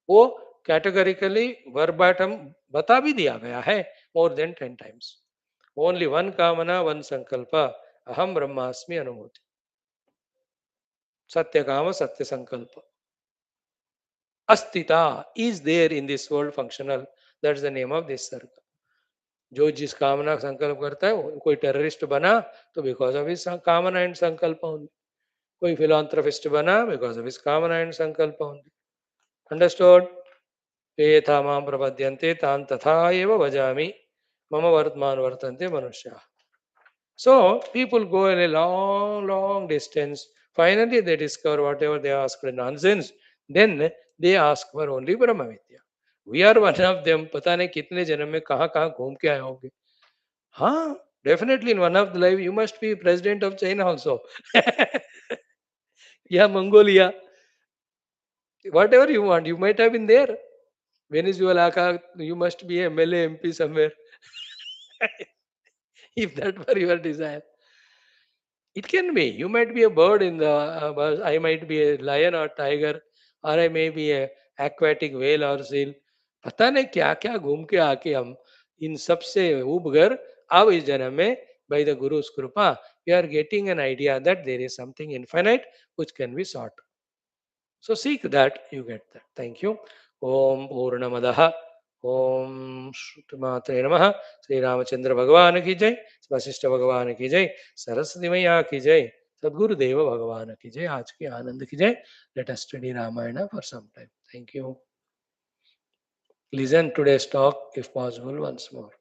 वो categorically verbatim बता भी दिया गया है more than 10 times. Only one kamana, one sankalpa, aham brahmasmi anumoti. Satyakama, Satyasankalpa. Asthita is there in this world functional. That's the name of this sarga. जो जिस कामना संकल्प करता है, कोई टेररिस्ट बना तो बिकॉज ऑफ हिज कामना एंड संकल्प ओनली, कोई फिलांथ्रोपिस्ट बना बिकॉज ऑफ हिज कामना एंड संकल्प ओनली। अंडरस्टूड? ये यथा मां प्रपद्यन्ते तां तथा एव भजामि मम वर्तमान वर्तन्ते मनुष्याः। So people go a long, long distance. Finally, they discover whatever they asked nonsense. Then they ask for only Brahma Vidya. We are one of them. पता नहीं कितने जन्म में कहाँ कहाँ घूम के आए होंगे। हाँ, definitely in one of the life you must be president of China also. Yeah, Mongolia. Whatever you want, you might have been there. Venezuela, you must be MLA, MP somewhere. If that were your desire. It can be. You might be a bird in the I might be a lion or tiger, or I may be a aquatic whale or seal. पता नहीं क्या क्या घूम के आके हम इन सब से उब कर अब इस जन्म में by the Guru's Krupa, we are getting an idea that there is something infinite which can be sought. So seek that, you get that. Thank you. Om Purnamadaha. Om Shrutimatre Namaha. Sri Ramachandra Bhagavan ki jai. Vasishtha Bhagavan ki jai. Saraswati Maya ki jai. Sadguru Deva Bhagavan ki jai. आज की आनंद की जय. Let us study Ramayana for some time. Thank you. Listen today's talk if possible once more.